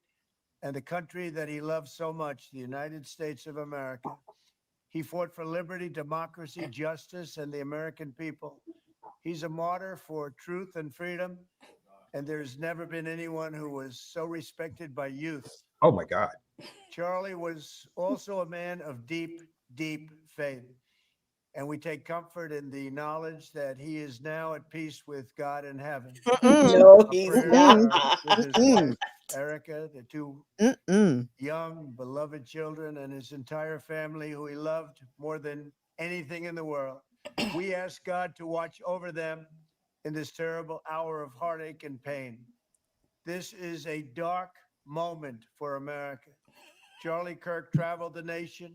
and the country that he loved so much, the United States of America. He fought for liberty, democracy, justice, and the American people. He's a martyr for truth and freedom, and there's never been anyone who was so respected by youth. Oh my God. Charlie was also a man of deep, deep faith. And we take comfort in the knowledge that he is now at peace with God in heaven. No, Our he's prayers not. are with his wife, Erica, the two young, beloved children, and his entire family, who he loved more than anything in the world. We ask God to watch over them in this terrible hour of heartache and pain. This is a dark moment for America. Charlie Kirk traveled the nation,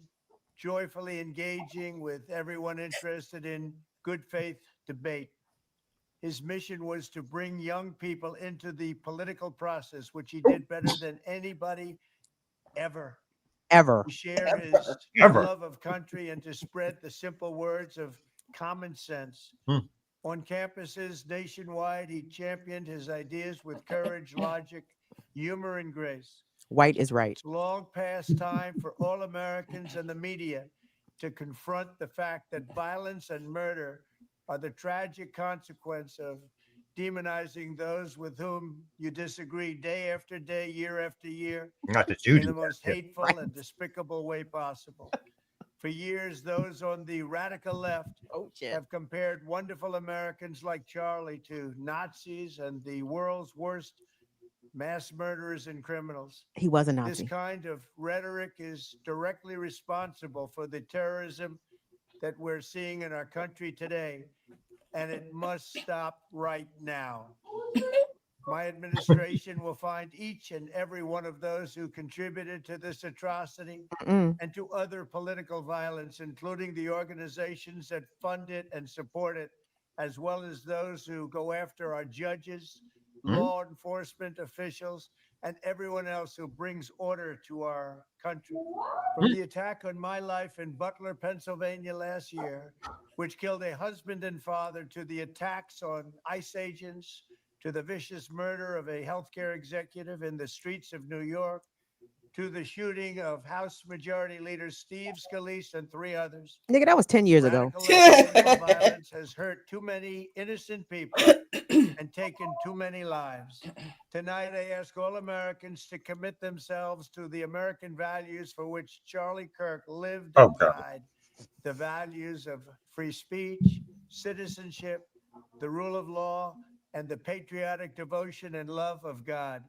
joyfully engaging with everyone interested in good faith debate. His mission was to bring young people into the political process, which he did better than anybody ever. Ever. To share his Ever. love of country and to spread the simple words of common sense. On campuses nationwide, he championed his ideas with courage, logic, humor, and grace. White is right. It's long past time for all Americans and the media to confront the fact that violence and murder are the tragic consequence of demonizing those with whom you disagree day after day, year after year, Not that you in do the that, most yeah. hateful and despicable way possible. For years, those on the radical left have compared wonderful Americans like Charlie to Nazis and the world's worst mass murderers and criminals. He was a This Nazi. kind of rhetoric is directly responsible for the terrorism that we're seeing in our country today, and it must stop right now. My administration will find each and every one of those who contributed to this atrocity and to other political violence, including the organizations that fund it and support it, as well as those who go after our judges, law enforcement officials, and everyone else who brings order to our country. From the attack on my life in Butler, Pennsylvania last year, which killed a husband and father, to the attacks on ICE agents, to the vicious murder of a healthcare executive in the streets of New York, to the shooting of House Majority Leader Steve Scalise and 3 others. Nigga, that was 10 years ago. Radical left political violence has hurt too many innocent people and taken too many lives. Tonight, I ask all Americans to commit themselves to the American values for which Charlie Kirk lived and died. The values of free speech, citizenship, the rule of law, and the patriotic devotion and love of God.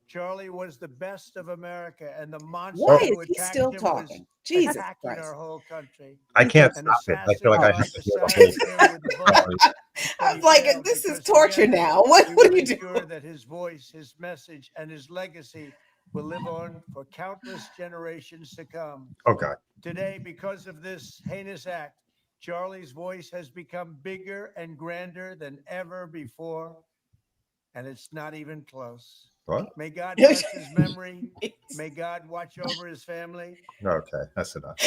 Charlie was the best of America, and the monster Why who is he attacked still him talking? was Jesus attacking Christ. our whole country. I can't An stop it. I assassin feel like I tried have to to hear the silence whole him with a bullet. I was like, this is torture now. What We are will you ensure doing? that his voice, his message, and his legacy will live on for countless generations to come. Oh God. Today, because of this heinous act, Charlie's voice has become bigger and grander than ever before, and it's not even close. What? May God bless his memory. May God watch over his family. Okay, that's enough.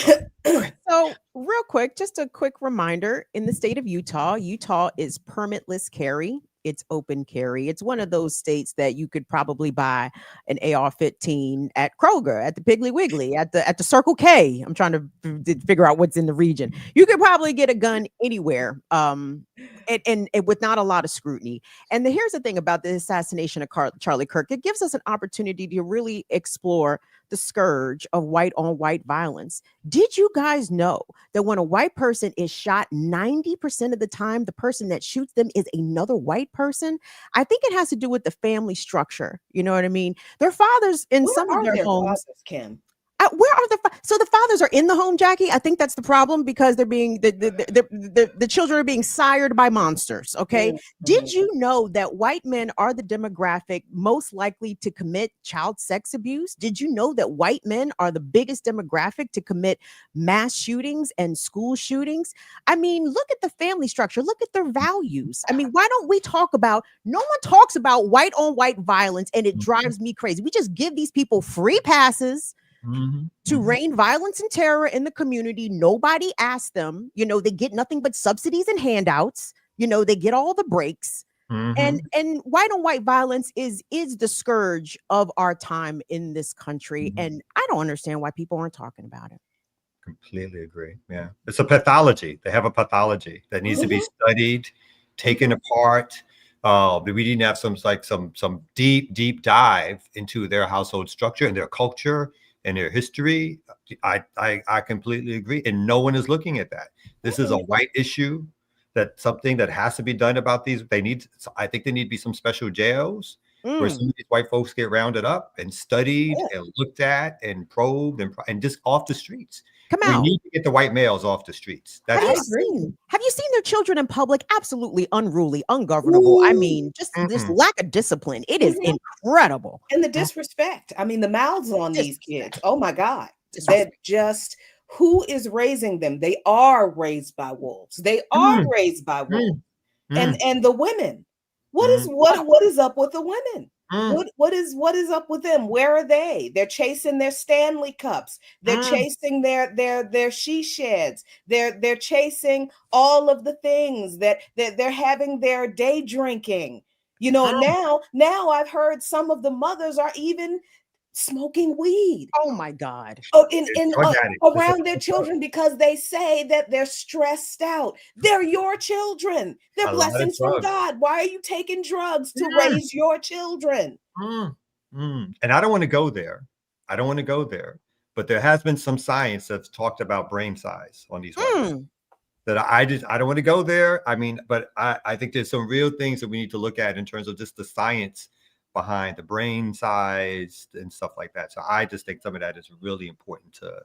So, real quick, just a quick reminder, in the state of Utah, Utah is permitless carry. It's open carry. It's one of those states that you could probably buy an AR-15 at Kroger, at the Piggly Wiggly, at the Circle K. I'm trying to figure out what's in the region. You could probably get a gun anywhere, and with not a lot of scrutiny. And here's the thing about the assassination of Charlie Kirk. It gives us an opportunity to really explore the scourge of white on white violence. Did you guys know that when a white person is shot, 90% of the time, the person that shoots them is another white person? I think it has to do with the family structure. You know what I mean? Their fathers in Where some of are their their homes. fathers, Kim? Where are so the fathers are in the home, Jackie? I think that's the problem, because they're being the children are being sired by monsters. Okay. Did you know that white men are the demographic most likely to commit child sex abuse? Did you know that white men are the biggest demographic to commit mass shootings and school shootings? I mean, look at the family structure, look at their values. I mean, why don't we talk about, no one talks about white on white violence, and it drives me crazy. We just give these people free passes to rain violence and terror in the community. Nobody asks them, they get nothing but subsidies and handouts, they get all the breaks. And white on white violence is the scourge of our time in this country. And I don't understand why people aren't talking about it. Completely agree. Yeah. It's a pathology. They have a pathology that needs to be studied, taken apart. We need to have some deep dive into their household structure and their culture and their history. I completely agree. And no one is looking at that. This is a white issue, something that has to be done about these. I think there need to be some special jails where some of these white folks get rounded up and studied and looked at and probed and just off the streets. We need to get the white males off the streets. Have you seen their children in public? Absolutely unruly, ungovernable. I mean, just this lack of discipline. It is incredible. And the disrespect. I mean, the mouths on these kids. Oh my God. They're just, who is raising them? They are raised by wolves. They are raised by wolves. And the women. What is up with the women? What is up with them? Where are they? They're chasing their Stanley cups. They're chasing their she sheds. They're chasing all of the things that they're having their day drinking. And now I've heard some of the mothers are even smoking weed. Oh my God. Around their children, because they say that they're stressed out. They're your children. They're blessings from God. Why are you taking drugs to raise your children? And I don't want to go there. But there has been some science that's talked about brain size on these ones. That I don't want to go there. I mean, but I think there's some real things that we need to look at in terms of just the science behind the brain size and stuff like that. So I just think some of that is really important to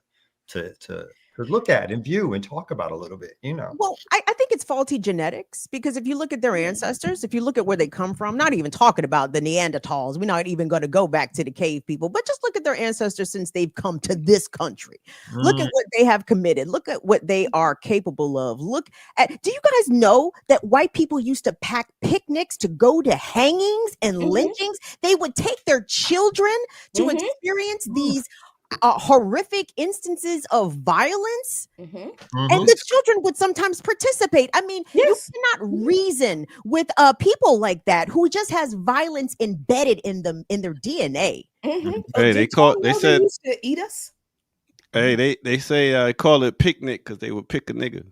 look at and view and talk about a little bit, Well, I think it's faulty genetics, because if you look at their ancestors, if you look at where they come from, not even talking about the Neanderthals, we're not even going to go back to the cave people, but just look at their ancestors since they've come to this country. Look at what they have committed. Look at what they are capable of. Do you guys know that white people used to pack picnics to go to hangings and lynchings? They would take their children to experience these horrific instances of violence, and the children would sometimes participate. I mean, you cannot reason with people like that who just has violence embedded in them, in their DNA. Hey, they said used to eat us. Hey, they say call it picnic because they would pick a nigga.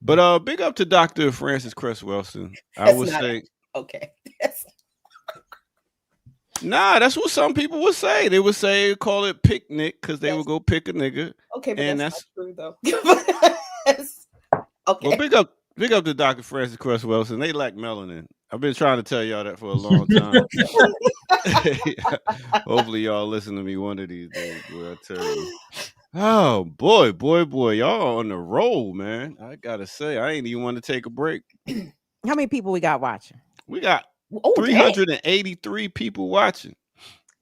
But big up to Dr. Francis Cress Wilson. I would say okay. Nah, that's what some people would say. They would say call it picnic because they would go pick a nigga. Okay, but and that's not true though. Okay. Well, big up to Dr. Francis Cress Wilson. They lack melanin. I've been trying to tell y'all that for a long time. Hopefully y'all listen to me one of these days, boy. I tell you. Oh boy, y'all on the roll, man. I gotta say, I ain't even want to take a break. How many people we got watching? We got 383 people watching.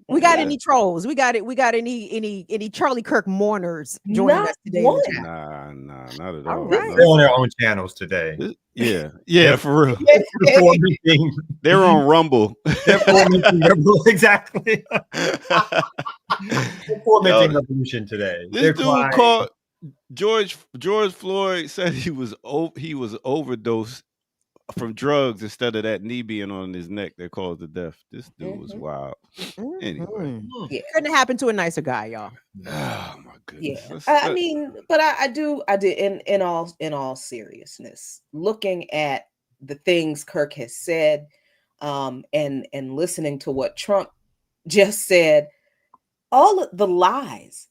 We got any trolls? We got any Charlie Kirk mourners joining us today? Nah, not at all. All right. They're on their own channels today. Yeah, for real. They're on Rumble. Exactly. Fomenting revolution today. This dude called George Floyd said he was overdosed from drugs instead of that knee being on his neck that caused the death. This dude was wild. Anyway, couldn't happen to a nicer guy, y'all. Oh my goodness. Yeah, I mean, but I did in all seriousness, looking at the things Kirk has said, and listening to what Trump just said, all of the lies,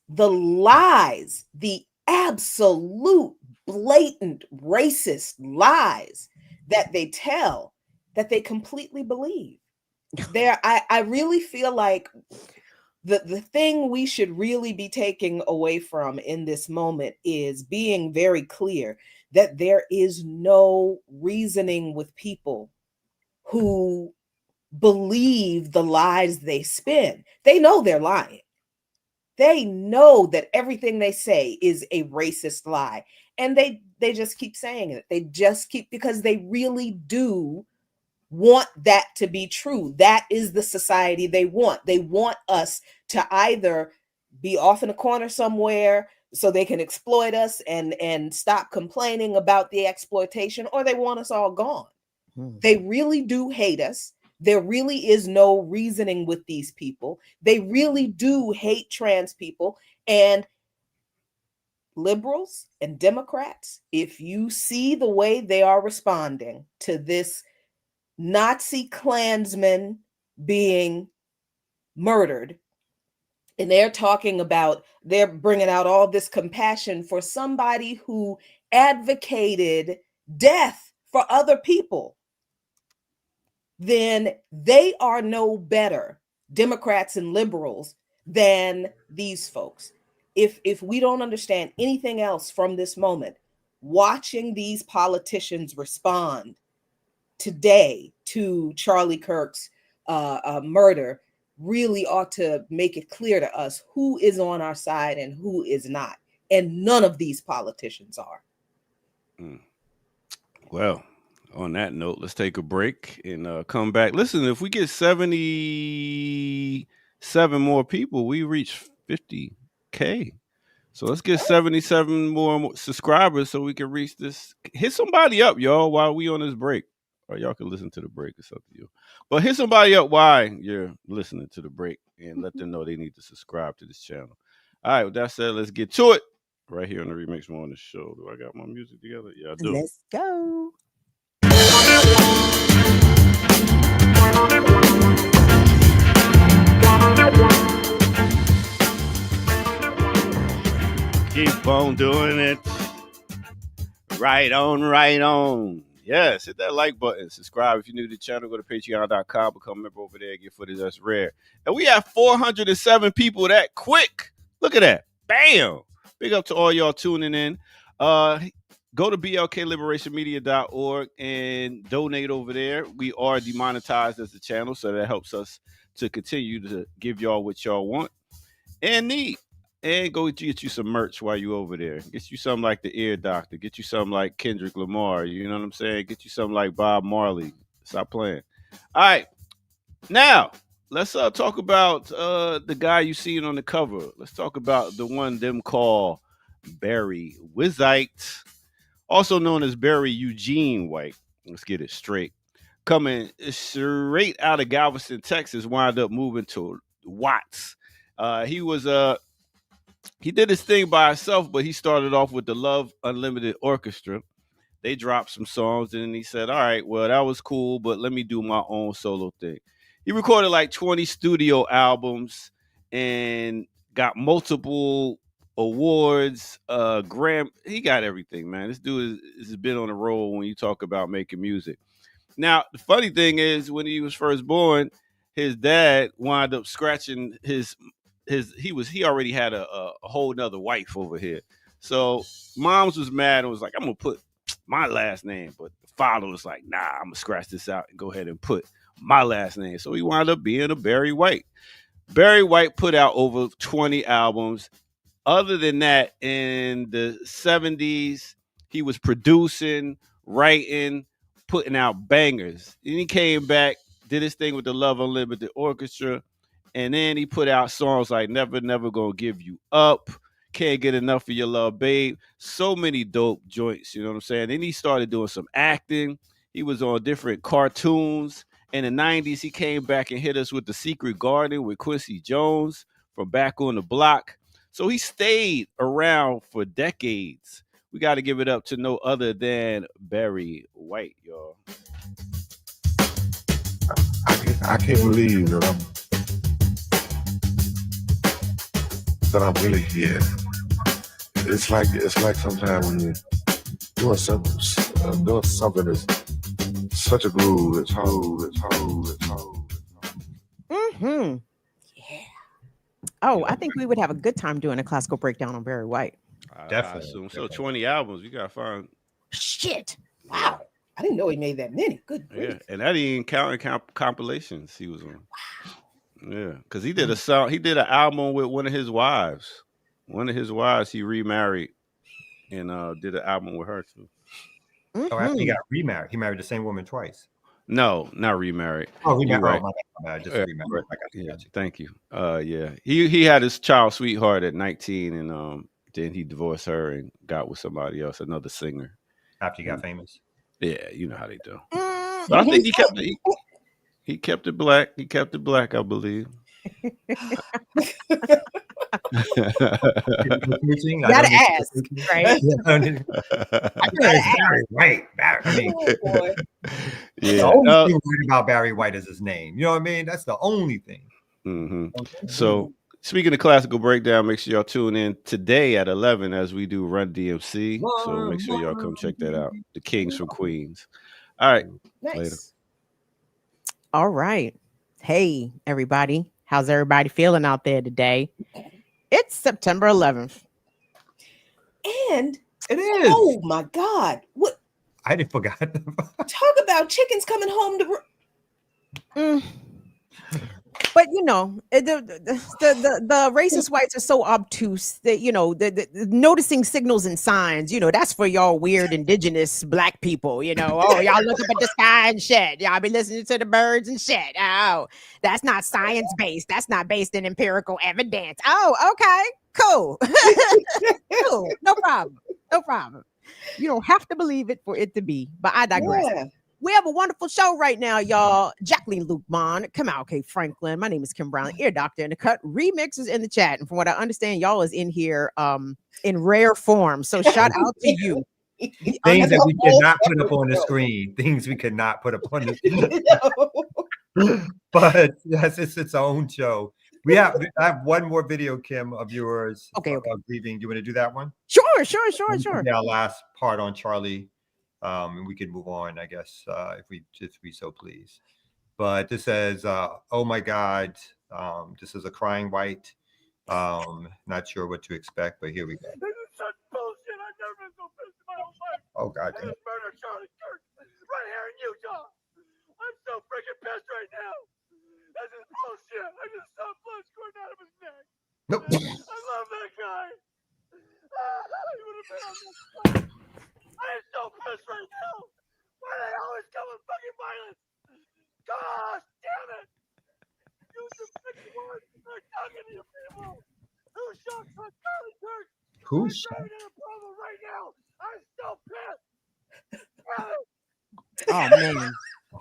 the absolute blatant racist lies that they tell, that they completely believe. I really feel like the thing we should really be taking away from in this moment is being very clear that there is no reasoning with people who believe the lies they spin. They know they're lying. They know that everything they say is a racist lie. And they just keep saying it. They just keep, because they really do want that to be true. That is the society they want. They want us to either be off in a corner somewhere so they can exploit us and stop complaining about the exploitation, or they want us all gone. They really do hate us. There really is no reasoning with these people. They really do hate trans people. And liberals and Democrats, if you see the way they are responding to this Nazi Klansman being murdered, and they're talking about, they're bringing out all this compassion for somebody who advocated death for other people, then they are no better, Democrats and liberals, than these folks. If we don't understand anything else from this moment, watching these politicians respond today to Charlie Kirk's murder really ought to make it clear to us who is on our side and who is not. And none of these politicians are. Well, on that note, let's take a break and come back. Listen, if we get 77 more people, we reach 50K. So let's get 77 more subscribers so we can reach this. Hit somebody up, y'all, while we on this break. Or y'all can listen to the break. It's up to you. But hit somebody up while you're listening to the break and let them know they need to subscribe to this channel. All right, with that said, let's get to it. Right here on the Remix Morning Show. Do I got my music together? Yeah, I do. Let's go. Keep on doing it. Right on, right on. Yes, hit that like button. Subscribe if you're new to the channel. Go to patreon.com. Become a member over there. Get footage that's rare. And we have 407 people that quick. Look at that. Bam. Big up to all y'all tuning in. Go to blkliberationmedia.org and donate over there. We are demonetized as a channel, so that helps us to continue to give y'all what y'all want and need. And go get you some merch while you over there. Get you something like the Ear Doctor. Get you something like Kendrick Lamar. You know what I'm saying? Get you something like Bob Marley. Stop playing. All right. Now, let's talk about the guy you seen on the cover. Let's talk about the one them call Barry White, also known as Barry Eugene White. Let's get it straight. Coming straight out of Galveston, Texas, wound up moving to Watts. He did his thing by himself, but he started off with the Love Unlimited Orchestra. They dropped some songs, and then he said, all right, well, that was cool, but let me do my own solo thing. He recorded like 20 studio albums and got multiple awards, he got everything, man. This dude has been on the roll when you talk about making music. Now, the funny thing is, when he was first born, his dad wound up scratching he already had a whole nother wife over here. So moms was mad and was like, I'm gonna put my last name, but the father was like, nah, I'm gonna scratch this out and go ahead and put my last name. So he wound up being a Barry White. Barry White put out over 20 albums. Other than that, in the 70s, he was producing, writing, putting out bangers. Then he came back, did his thing with the Love Unlimited Orchestra, and then he put out songs like Never, Never Gonna Give You Up, Can't Get Enough of Your Love, Babe. So many dope joints, you know what I'm saying? Then he started doing some acting. He was on different cartoons. In the 90s, he came back and hit us with The Secret Garden with Quincy Jones from Back on the Block. So he stayed around for decades. We got to give it up to no other than Barry White, y'all. I can't believe that I'm really here. It's like sometimes when you're doing something that's such a groove. It's hard. Mm-hmm. Oh, I think we would have a good time doing a classical breakdown on Barry White. I Definitely, assume so. definitely. 20 albums. You gotta find. Shit. Wow. I didn't know he made that many. Good grief. Yeah, and that ain't counting compilations he was on. Yeah, because he did a song. He did an album with one of his wives. One of his wives he remarried, and did an album with her too. Oh, after he got remarried. He married the same woman twice. No, not remarried. Oh, You're remarried. right. Oh, my bad. Just Yeah, remarried. I got you. yeah, thank you. Yeah, he had his child sweetheart at 19, and then he divorced her and got with somebody else, another singer. After he got famous. Yeah, you know how they do. But I think he kept it black. He kept it black, I believe. Gotta ask, right? Barry White. I mean, yeah. The only thing weird about Barry White is his name. You know what I mean? That's the only thing. Mm-hmm. So, speaking of classical breakdown, make sure y'all tune in today at 11 as we do Run DMC. So make sure y'all come check that out. The Kings from Queens. All right. Nice. Later. All right. Hey, everybody. How's everybody feeling out there today? It's September 11th. And it is. Oh my God. What? I didn't forget. Talk about chickens coming home to. But you know, the racist whites are so obtuse that you know the noticing signals and signs. You know, that's for y'all weird indigenous black people. You know, oh y'all look up at the sky and shit. Y'all be listening to the birds and shit. Oh, that's not science based. That's not based in empirical evidence. Oh, okay, cool, cool, no problem, no problem. You don't have to believe it for it to be. But I digress. Yeah. We have a wonderful show right now, y'all. Jacqueline Luke Bond, Kamal K. Franklin. My name is Kim Brown, Ear Doctor in the Cut. Remixes in the chat. And from what I understand, y'all is in here in rare form. So shout out to you. Things that we cannot put up on the screen. Things we could not put up on the screen. But yes, it's its own show. I have one more video, Kim, of yours. Okay. Grieving. Do you want to do that one? Sure. Yeah, last part on Charlie. And we can move on, I guess, if we so please. But this says, "Oh my God, this is a crying white." Not sure what to expect, but here we go. This is such bullshit. I've never been so pissed in my whole life. Oh God, I just murdered Charlie Kirk right here in Utah. I'm so freaking pissed right now. This is bullshit. I just saw blood squirting out of his neck. Nope. I love that guy. He would have been on this spot. I am so pissed right now. Why do they always come with fucking violence? Gosh damn it! Use the freaking words and start talking to your people. Who shot Charlie Kirk? Who I'm shot? driving in a problem right now. I'm so pissed. Oh man.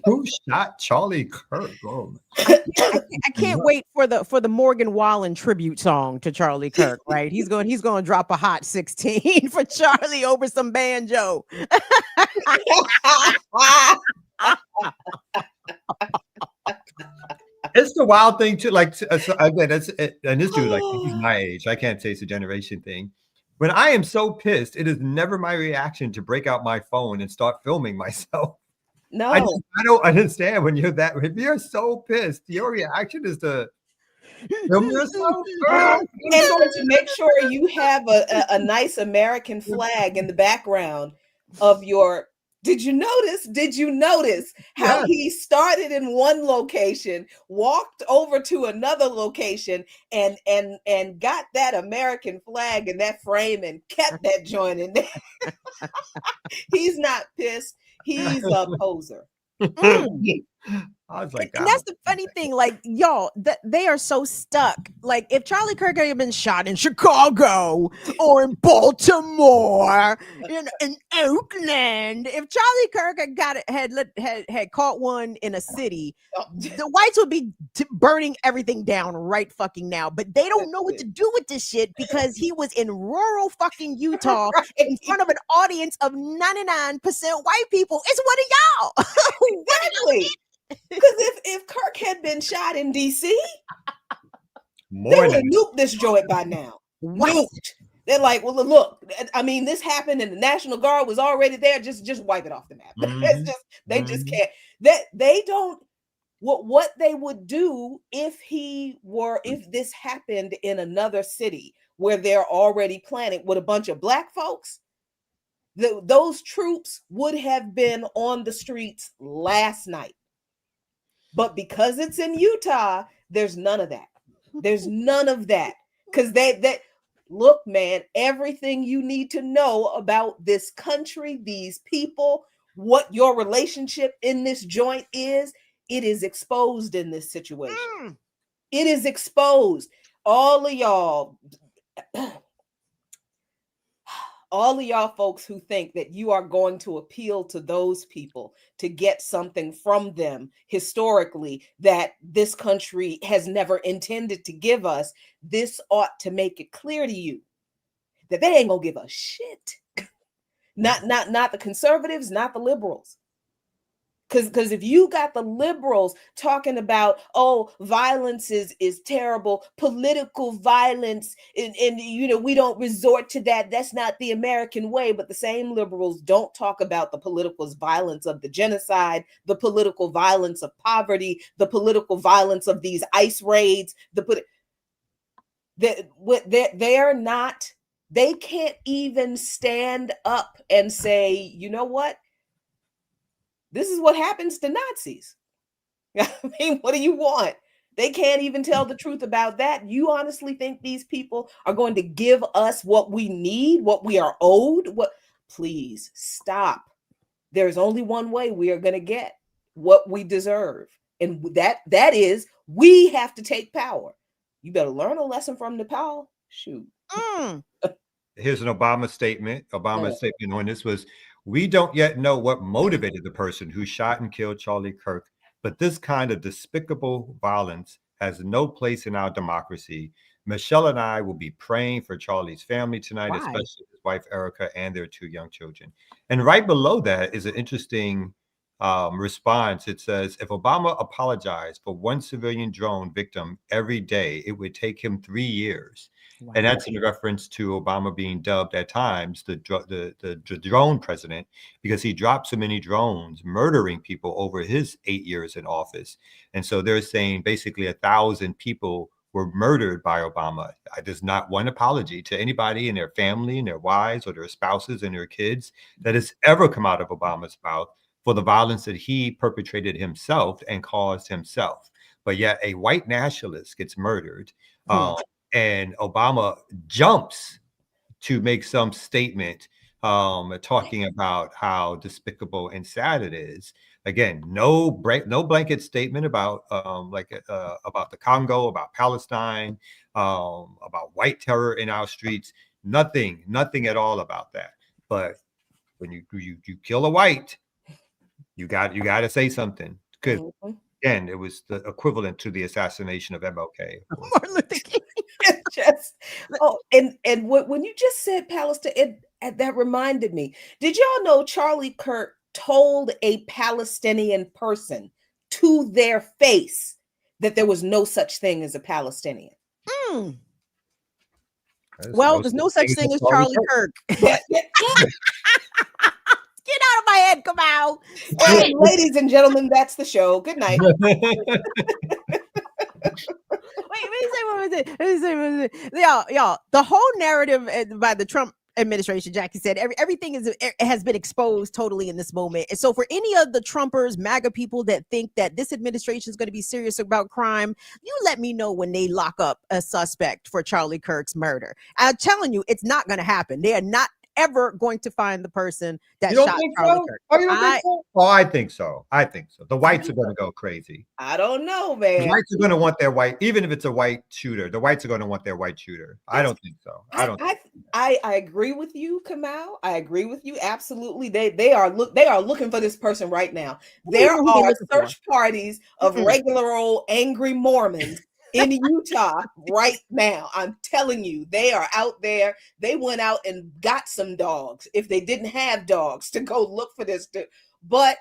Who shot Charlie Kirk? Oh. I can't wait for the Morgan Wallen tribute song to Charlie Kirk, right? He's going to drop a hot 16 for Charlie over some banjo. It's the wild thing too. Like again, and this dude, like he's my age. I can't say it's a generation thing. When I am so pissed, it is never my reaction to break out my phone and start filming myself. No, I don't understand when you're that. If you're so pissed, your reaction is to film yourself. And to make sure you have a nice American flag in the background of your. Did you notice how he started in one location, walked over to another location, and got that American flag in that frame and kept that joint in there? He's not pissed. He's a poser. I was like, and that's the funny thing, like y'all, that they are so stuck. Like if Charlie Kirk had been shot in Chicago or in Baltimore, in Oakland, if Charlie Kirk had caught one in a city, the whites would be burning everything down right fucking now. But they don't know what to do with this shit because he was in rural fucking Utah in front of an audience of 99% white people. It's one of y'all. Exactly. Because if Kirk had been shot in DC, they would have nuked this joint by now. Nuked. They're like, well, look, I mean, this happened and the National Guard was already there. Just wipe it off the map. It's just they just can't. They don't. what they would do if this happened in another city where they're already planning with a bunch of black folks, those troops would have been on the streets last night. But because it's in Utah, there's none of that. There's none of that. Because they look, man, everything you need to know about this country, these people, what your relationship in this joint is, it is exposed in this situation. It is exposed. All of y'all folks who think that you are going to appeal to those people to get something from them historically that this country has never intended to give us, this ought to make it clear to you that they ain't gonna give a shit. Not the conservatives, not the liberals. Because if you got the liberals talking about, oh, violence is terrible, political violence, and we don't resort to that. That's not the American way. But the same liberals don't talk about the political violence of the genocide, the political violence of poverty, the political violence of these ICE raids. They can't even stand up and say, you know what? This is what happens to Nazis. I mean, what do you want? They can't even tell the truth about that. You honestly think these people are going to give us what we need, what we are owed? What? Please stop. There's only one way we are going to get what we deserve. And that is we have to take power. You better learn a lesson from Nepal. Shoot. Here's an Obama statement. Obama's statement on this was, we don't yet know what motivated the person who shot and killed Charlie Kirk, but this kind of despicable violence has no place in our democracy. Michelle and I will be praying for Charlie's family tonight, especially his wife, Erica, and their 2 young children. And right below that is an interesting response. It says, if Obama apologized for one civilian drone victim every day, it would take him 3 years. Wow. And that's in reference to Obama being dubbed at times the drone president, because he dropped so many drones, murdering people over his 8 years in office. And so they're saying basically 1,000 people were murdered by Obama. There's not one apology to anybody and their family and their wives or their spouses and their kids that has ever come out of Obama's mouth for the violence that he perpetrated himself and caused himself. But yet a white nationalist gets murdered. And Obama jumps to make some statement talking about how despicable and sad it is. Again, no blanket statement about about the Congo, about Palestine, about white terror in our streets. Nothing at all about that. But when you kill a white, you got to say something, because again, it was the equivalent to the assassination of MLK. Martin Luther King. And when you just said Palestine, that reminded me. Did y'all know Charlie Kirk told a Palestinian person to their face that there was no such thing as a Palestinian? Well, there's no such thing as Charlie Kirk. Get out of my head, come out. Hey, ladies and gentlemen, that's the show. Good night. Wait, y'all, the whole narrative by the Trump administration, Jackie said, everything has been exposed totally in this moment. And so for any of the Trumpers, MAGA people that think that this administration is going to be serious about crime, you let me know when they lock up a suspect for Charlie Kirk's murder. I'm telling you, it's not going to happen. They are not ever going to find the person that shot Charlie Kirk. Oh, you don't think so? Oh, I think so. The whites are going to go crazy. I don't know, man. The whites are going to want their white, even if it's a white shooter. The whites are going to want their white shooter. I don't think so. I agree with you, Kamal. I agree with you. Absolutely. They are looking for this person right now. There are search parties of regular old angry Mormons in Utah right now. I'm telling you, they are out there. They went out and got some dogs if they didn't have dogs to go look for this. But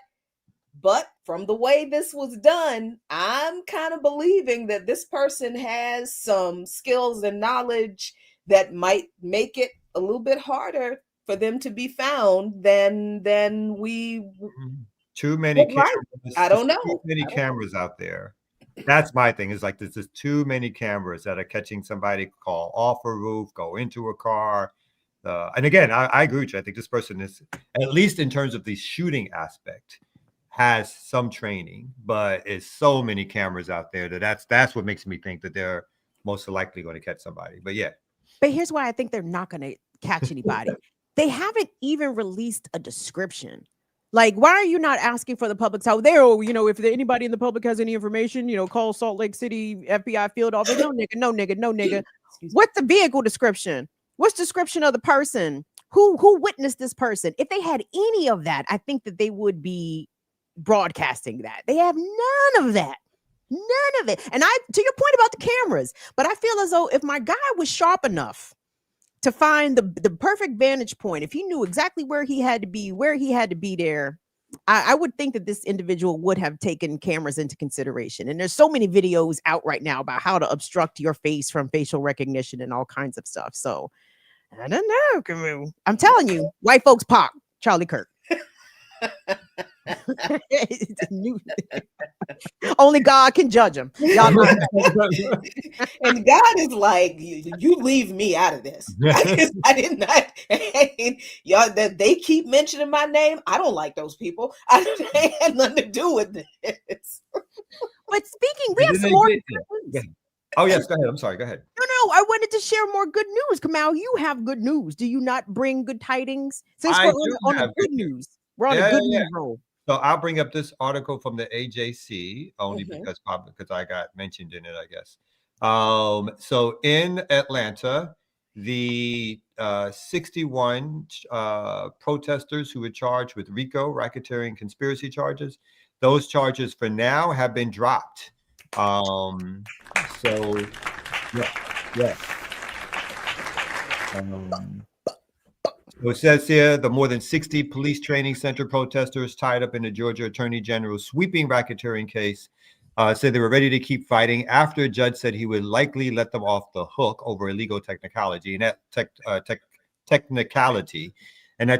from the way this was done, I'm kind of believing that this person has some skills and knowledge that might make it a little bit harder for them to be found than we too many But right. cameras. I don't There's know. Too many I don't know. cameras out there. That's my thing. Is like there's just too many cameras that are catching somebody call off a roof, go into a car. And again, I agree with you. I think this person is, at least in terms of the shooting aspect, has some training, but it's so many cameras out there that's what makes me think that they're most likely going to catch somebody. But yeah. But here's why I think they're not going to catch anybody. They haven't even released a description. Like, why are you not asking for the public's help? There, if anybody in the public has any information, call Salt Lake City FBI field office. No, nigga, no, nigga, no, nigga. What's the vehicle description? What's the description of the person? Who witnessed this person? If they had any of that, I think that they would be broadcasting that. They have none of that. None of it. And to your point about the cameras, but I feel as though if my guy was sharp enough to find the perfect vantage point, if he knew exactly where he had to be there, I would think that this individual would have taken cameras into consideration. And there's so many videos out right now about how to obstruct your face from facial recognition and all kinds of stuff. So I don't know, Camus. I'm telling you, white folks pop Charlie Kirk. Only God can judge him. Y'all know. And God is like, you leave me out of this. I did not. Y'all, that they keep mentioning my name. I don't like those people. I had nothing to do with this. But speaking, we have some more. Oh yes, go ahead. I'm sorry. Go ahead. No, I wanted to share more good news. Kamal, you have good news. Do you not bring good tidings? Since we're on a good news, we're on a good news roll. So I'll bring up this article from the AJC only because I got mentioned in it, I guess. So in Atlanta, the 61 protesters who were charged with RICO, racketeering conspiracy charges, those charges for now have been dropped. So yeah. So it says here the more than 60 police training center protesters tied up in the Georgia Attorney General's sweeping racketeering case said they were ready to keep fighting after a judge said he would likely let them off the hook over illegal technicality. And that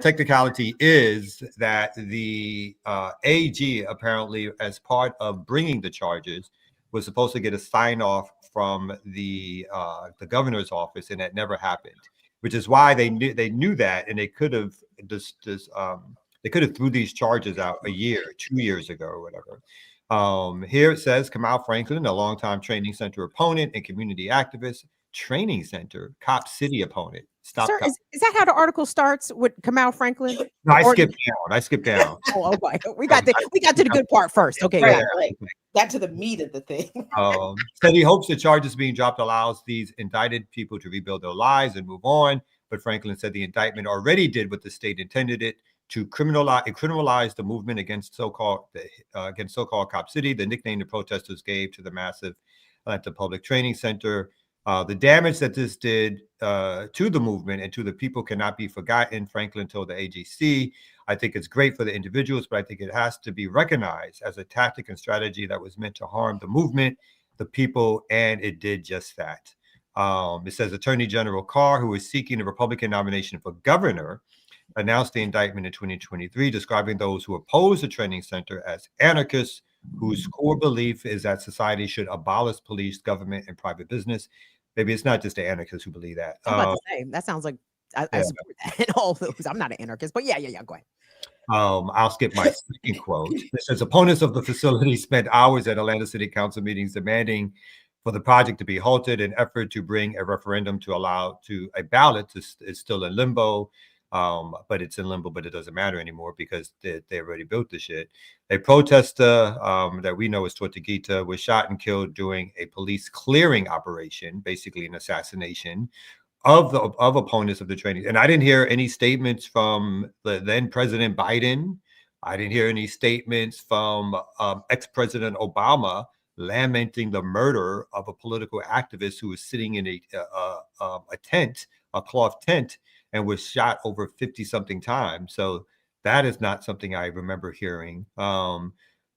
technicality is that the AG apparently, as part of bringing the charges, was supposed to get a sign off from the governor's office, and that never happened. Which is why they knew that, and they could have threw these charges out 2 years ago or whatever. Here it says Kamal Franklin, a longtime training center opponent and community activist, training center, Cop City opponent. Sir, is that how the article starts with Kamal Franklin? No, I skipped down. Oh, okay. We got to the good part first. Okay, right, got to the meat of the thing. Said he hopes the charges being dropped allows these indicted people to rebuild their lives and move on. But Franklin said the indictment already did what the state intended it to criminalize the movement against so-called Cop City, the nickname the protesters gave to the massive Atlanta Public Training Center. The damage that this did to the movement and to the people cannot be forgotten, Franklin told the AGC. I think it's great for the individuals, but I think it has to be recognized as a tactic and strategy that was meant to harm the movement, the people, and it did just that. It says Attorney General Carr, who is seeking a Republican nomination for governor, announced the indictment in 2023, describing those who oppose the training center as anarchists, whose core belief is that society should abolish police, government, and private business. Maybe it's not just the anarchists who believe that. I'm about to say, that sounds like I support that in all those. I'm not an anarchist, but yeah, go ahead. I'll skip my second quote. It says opponents of the facility spent hours at Atlanta City Council meetings demanding for the project to be halted. An effort to bring a referendum to allow to a ballot is still in limbo. But it's in limbo, but it doesn't matter anymore because they already built the shit. A protester that we know is Tortuguita was shot and killed during a police clearing operation, basically an assassination of opponents of the training. And I didn't hear any statements from the then President Biden. I didn't hear any statements from ex-President Obama lamenting the murder of a political activist who was sitting in a tent, a cloth tent, and was shot over 50-something times. So that is not something I remember hearing.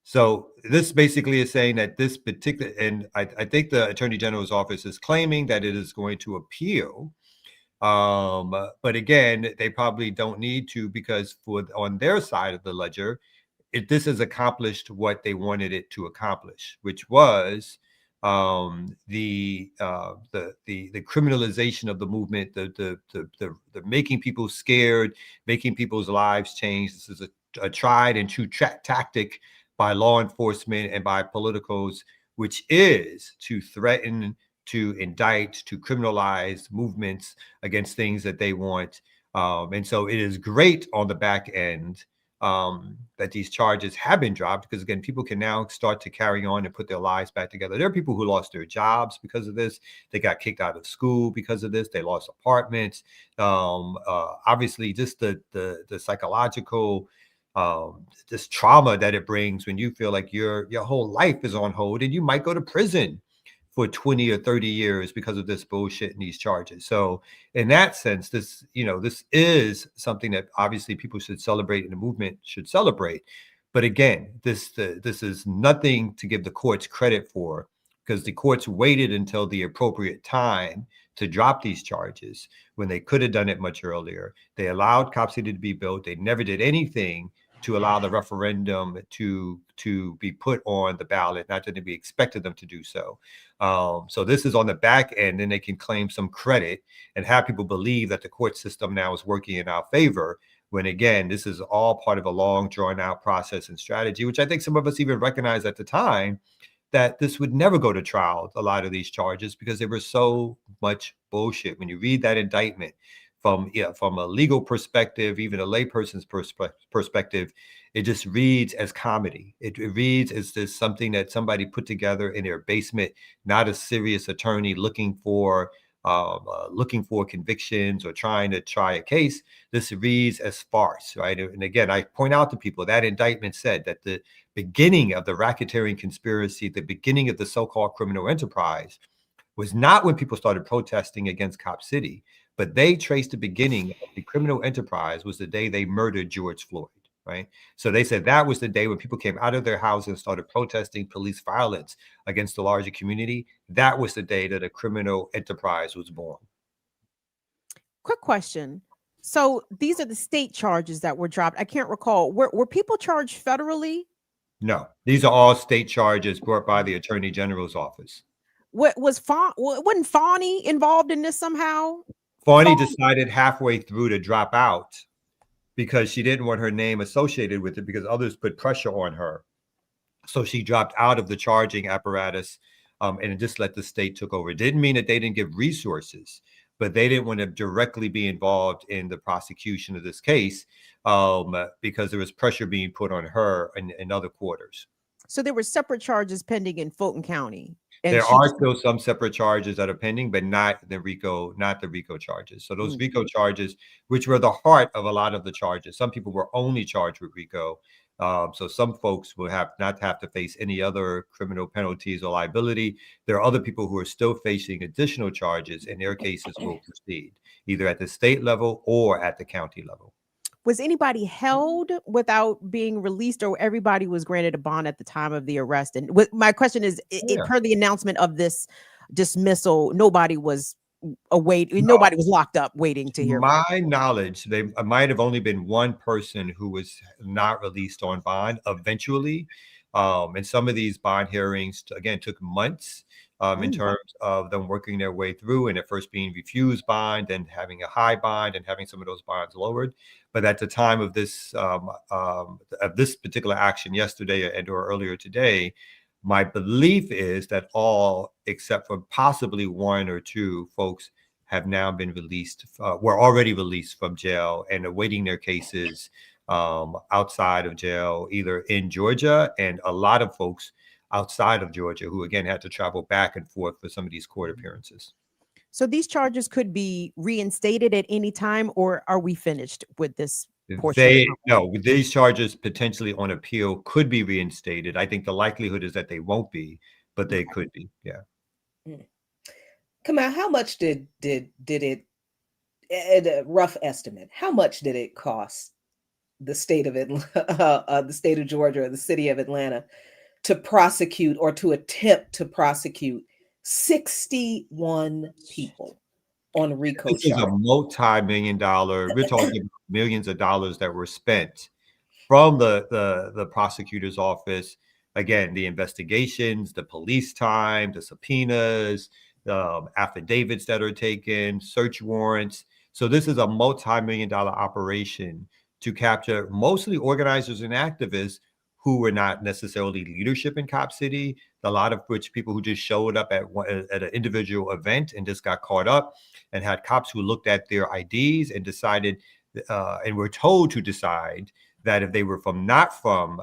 So this basically is saying that this particular, and I think the Attorney General's office is claiming that it is going to appeal. But again, they probably don't need to because on their side of the ledger, this has accomplished what they wanted it to accomplish, which was the criminalization of the movement, the making people scared, making people's lives change. This is a tried and true tactic by law enforcement and by politicos, which is to threaten, to indict, to criminalize movements against things that they want. And so it is great on the back end that these charges have been dropped, because again, people can now start to carry on and put their lives back together. There are people who lost their jobs because of this. They got kicked out of school because of this. They lost apartments. Obviously, just the psychological this trauma that it brings when you feel like your whole life is on hold and you might go to prison for 20 or 30 years because of this bullshit and these charges. So in that sense, this is something that obviously people should celebrate and the movement should celebrate. But again, this is nothing to give the courts credit for, because the courts waited until the appropriate time to drop these charges when they could have done it much earlier. They allowed Cop City to be built. They never did anything to allow the referendum to be put on the ballot, not that we expected them to do so. So this is on the back end, and they can claim some credit and have people believe that the court system now is working in our favor, when again, this is all part of a long drawn out process and strategy, which I think some of us even recognized at the time, that this would never go to trial, a lot of these charges, because they were so much bullshit. When you read that indictment, from a legal perspective, even a layperson's perspective, it just reads as comedy. It reads as this something that somebody put together in their basement, not a serious attorney looking for convictions or trying to try a case. This reads as farce, right? And again, I point out to people that indictment said that the beginning of the racketeering conspiracy, the beginning of the so-called criminal enterprise, was not when people started protesting against Cop City, but they traced the beginning of the criminal enterprise was the day they murdered George Floyd, right? So they said that was the day when people came out of their houses and started protesting police violence against the larger community. That was the day that a criminal enterprise was born. Quick question. So these are the state charges that were dropped. I can't recall. Were people charged federally? No, these are all state charges brought by the Attorney General's office. Wasn't Fawny involved in this somehow? Fawny decided halfway through to drop out because she didn't want her name associated with it, because others put pressure on her. So she dropped out of the charging apparatus and just let the state took over. It didn't mean that they didn't give resources, but they didn't want to directly be involved in the prosecution of this case because there was pressure being put on her in other quarters. So there were separate charges pending in Fulton County. There are still some separate charges that are pending, but not the RICO charges. So those RICO charges, which were the heart of a lot of the charges, some people were only charged with RICO. So some folks will not have to face any other criminal penalties or liability. There are other people who are still facing additional charges, and their cases will proceed either at the state level or at the county level. Was anybody held without being released, or everybody was granted a bond at the time of the arrest? And my question is, per the announcement of this dismissal, nobody was nobody was locked up waiting to hear. My knowledge, they might have only been one person who was not released on bond eventually. And some of these bond hearings, again, took months in terms of them working their way through, and at first being refused bond, then having a high bond and having some of those bonds lowered. But at the time of this particular action yesterday and or earlier today, my belief is that all except for possibly one or two folks have now been released, were already released from jail and awaiting their cases outside of jail, either in Georgia, and a lot of folks outside of Georgia who again had to travel back and forth for some of these court appearances. So these charges could be reinstated at any time, or are we finished with this portion? No, these charges potentially on appeal could be reinstated. I think the likelihood is that they won't be, but they could be. Yeah. Kamal, how much did it, at a rough estimate, how much did it cost the state of the state of Georgia or the city of Atlanta to prosecute or to attempt to prosecute 61 people on RICO This is a multi-million dollar, we're talking millions of dollars that were spent from the prosecutor's office. Again, the investigations, the police time, the subpoenas, affidavits that are taken, search warrants. So this is a multi-million-dollar operation to capture mostly organizers and activists who were not necessarily leadership in Cop City, a lot of which people who just showed up at an individual event and just got caught up, and had cops who looked at their IDs and decided and were told to decide that if they were not from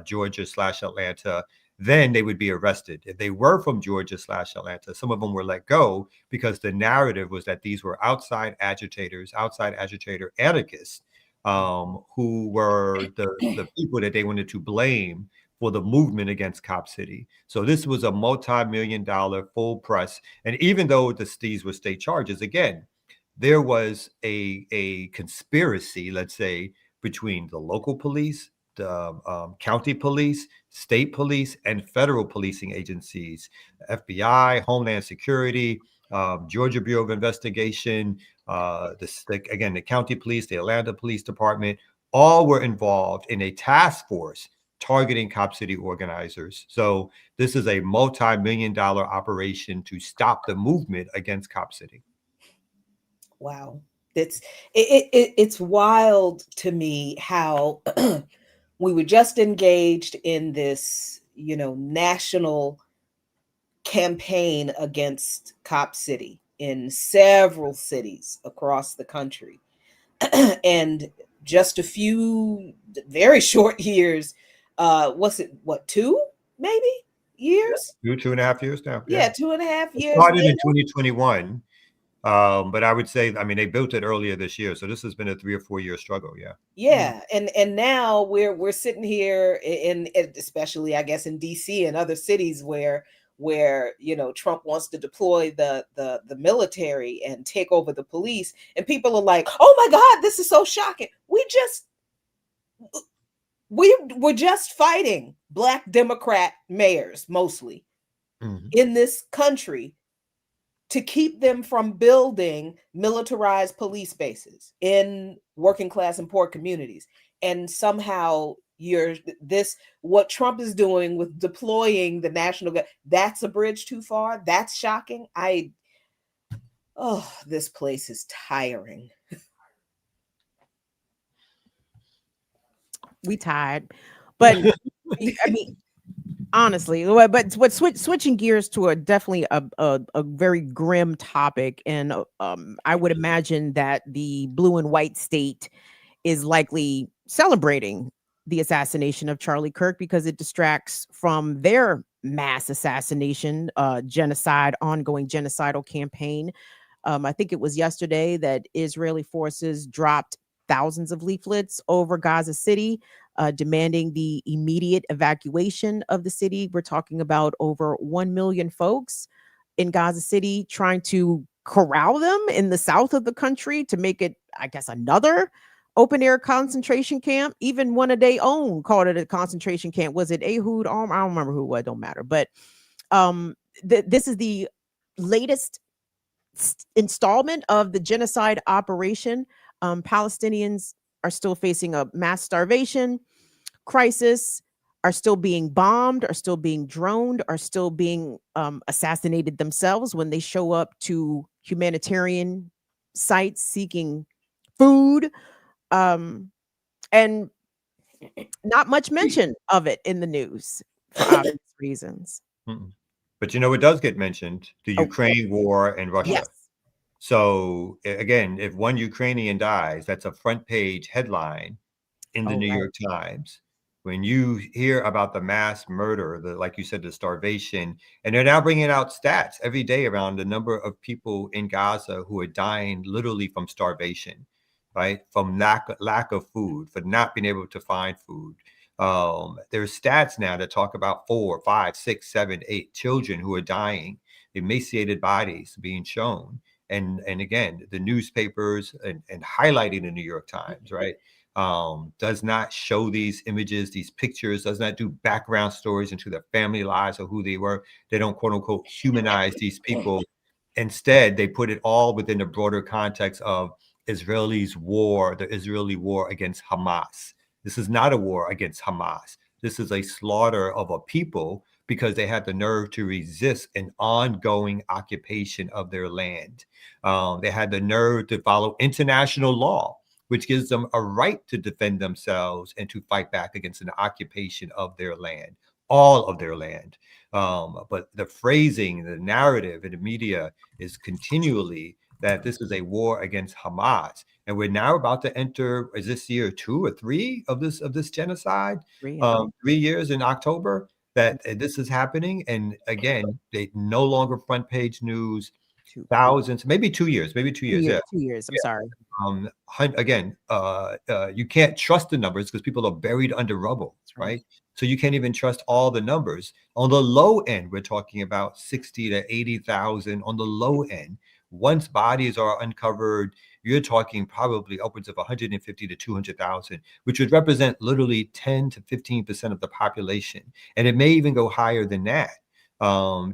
Georgia/Atlanta, then they would be arrested. If they were from Georgia/Atlanta, some of them were let go because the narrative was that these were outside agitators, outside agitator anarchists, who were the people that they wanted to blame for the movement against Cop City. So this was a multi-million-dollar full press. And even though these were state charges, again, there was a conspiracy, let's say, between the local police, the county police, state police, and federal policing agencies, FBI, Homeland Security, Georgia Bureau of Investigation, the county police, the Atlanta Police Department, all were involved in a task force targeting Cop City organizers. So this is a multi-million-dollar operation to stop the movement against Cop City. Wow. It's wild to me how we were just engaged in this, national campaign against Cop City in several cities across the country. And just a few very short years, two maybe years? 2.5 years now. Yeah, 2.5 It years. started in 2021. But I would say, they built it earlier this year, so this has been a 3 or 4 year struggle. Yeah. Yeah, and now we're sitting here in especially, I guess, in DC and other cities where Trump wants to deploy the military and take over the police, and people are like, "Oh my God, this is so shocking." We're just fighting Black Democrat mayors mostly in this country to keep them from building militarized police bases in working class and poor communities. And somehow what Trump is doing with deploying the National Guard, that's a bridge too far. That's shocking. This place is tiring. We tired, but I mean, honestly, but switching gears to definitely a very grim topic, and I would imagine that the blue and white state is likely celebrating the assassination of Charlie Kirk because it distracts from their mass assassination, ongoing genocidal campaign. I think it was yesterday that Israeli forces dropped thousands of leaflets over Gaza City, demanding the immediate evacuation of the city. We're talking about over 1 million folks in Gaza City, trying to corral them in the south of the country to make it, I guess, another open air concentration camp. Even one of their own called it a concentration camp. Was it Ehud? I don't remember who it was, don't matter. But this is the latest installment of the genocide operation. Palestinians are still facing a mass starvation crisis, are still being bombed, are still being droned, are still being assassinated themselves when they show up to humanitarian sites seeking food. And not much mention of it in the news for obvious reasons. But it does get mentioned, the Ukraine war and Russia. Yes. So again, if one Ukrainian dies, that's a front page headline in the New York Times. When you hear about the mass murder, like you said, the starvation, and they're now bringing out stats every day around the number of people in Gaza who are dying literally from starvation, right? From lack of food, for not being able to find food. There's stats now that talk about 4, 5, 6, 7, 8 children who are dying, emaciated bodies being shown. And again, the newspapers and highlighting the New York Times, right? Does not show these images, these pictures, does not do background stories into their family lives or who they were. They don't, quote unquote, humanize these people. Instead, they put it all within the broader context of the Israeli war against Hamas, This is not a war against Hamas. This is a slaughter of a people because they had the nerve to resist an ongoing occupation of their land. They had the nerve to follow international law, which gives them a right to defend themselves and to fight back against an occupation of their land, all of their land. But the phrasing, the narrative in the media is continually that this is a war against Hamas. And we're now about to enter, is this year 2 or 3 of this genocide? 3 years in October that this is happening. And again, they no longer front page news, thousands, maybe 2 years, maybe 2 years. Yeah. 2 years. I'm sorry. Again, you can't trust the numbers because people are buried under rubble, right? So you can't even trust all the numbers. On the low end, we're talking about 60 to 80,000 on the low end. Once bodies are uncovered, you're talking probably upwards of 150 to 200,000, which would represent literally 10 to 15% of the population. And it may even go higher than that,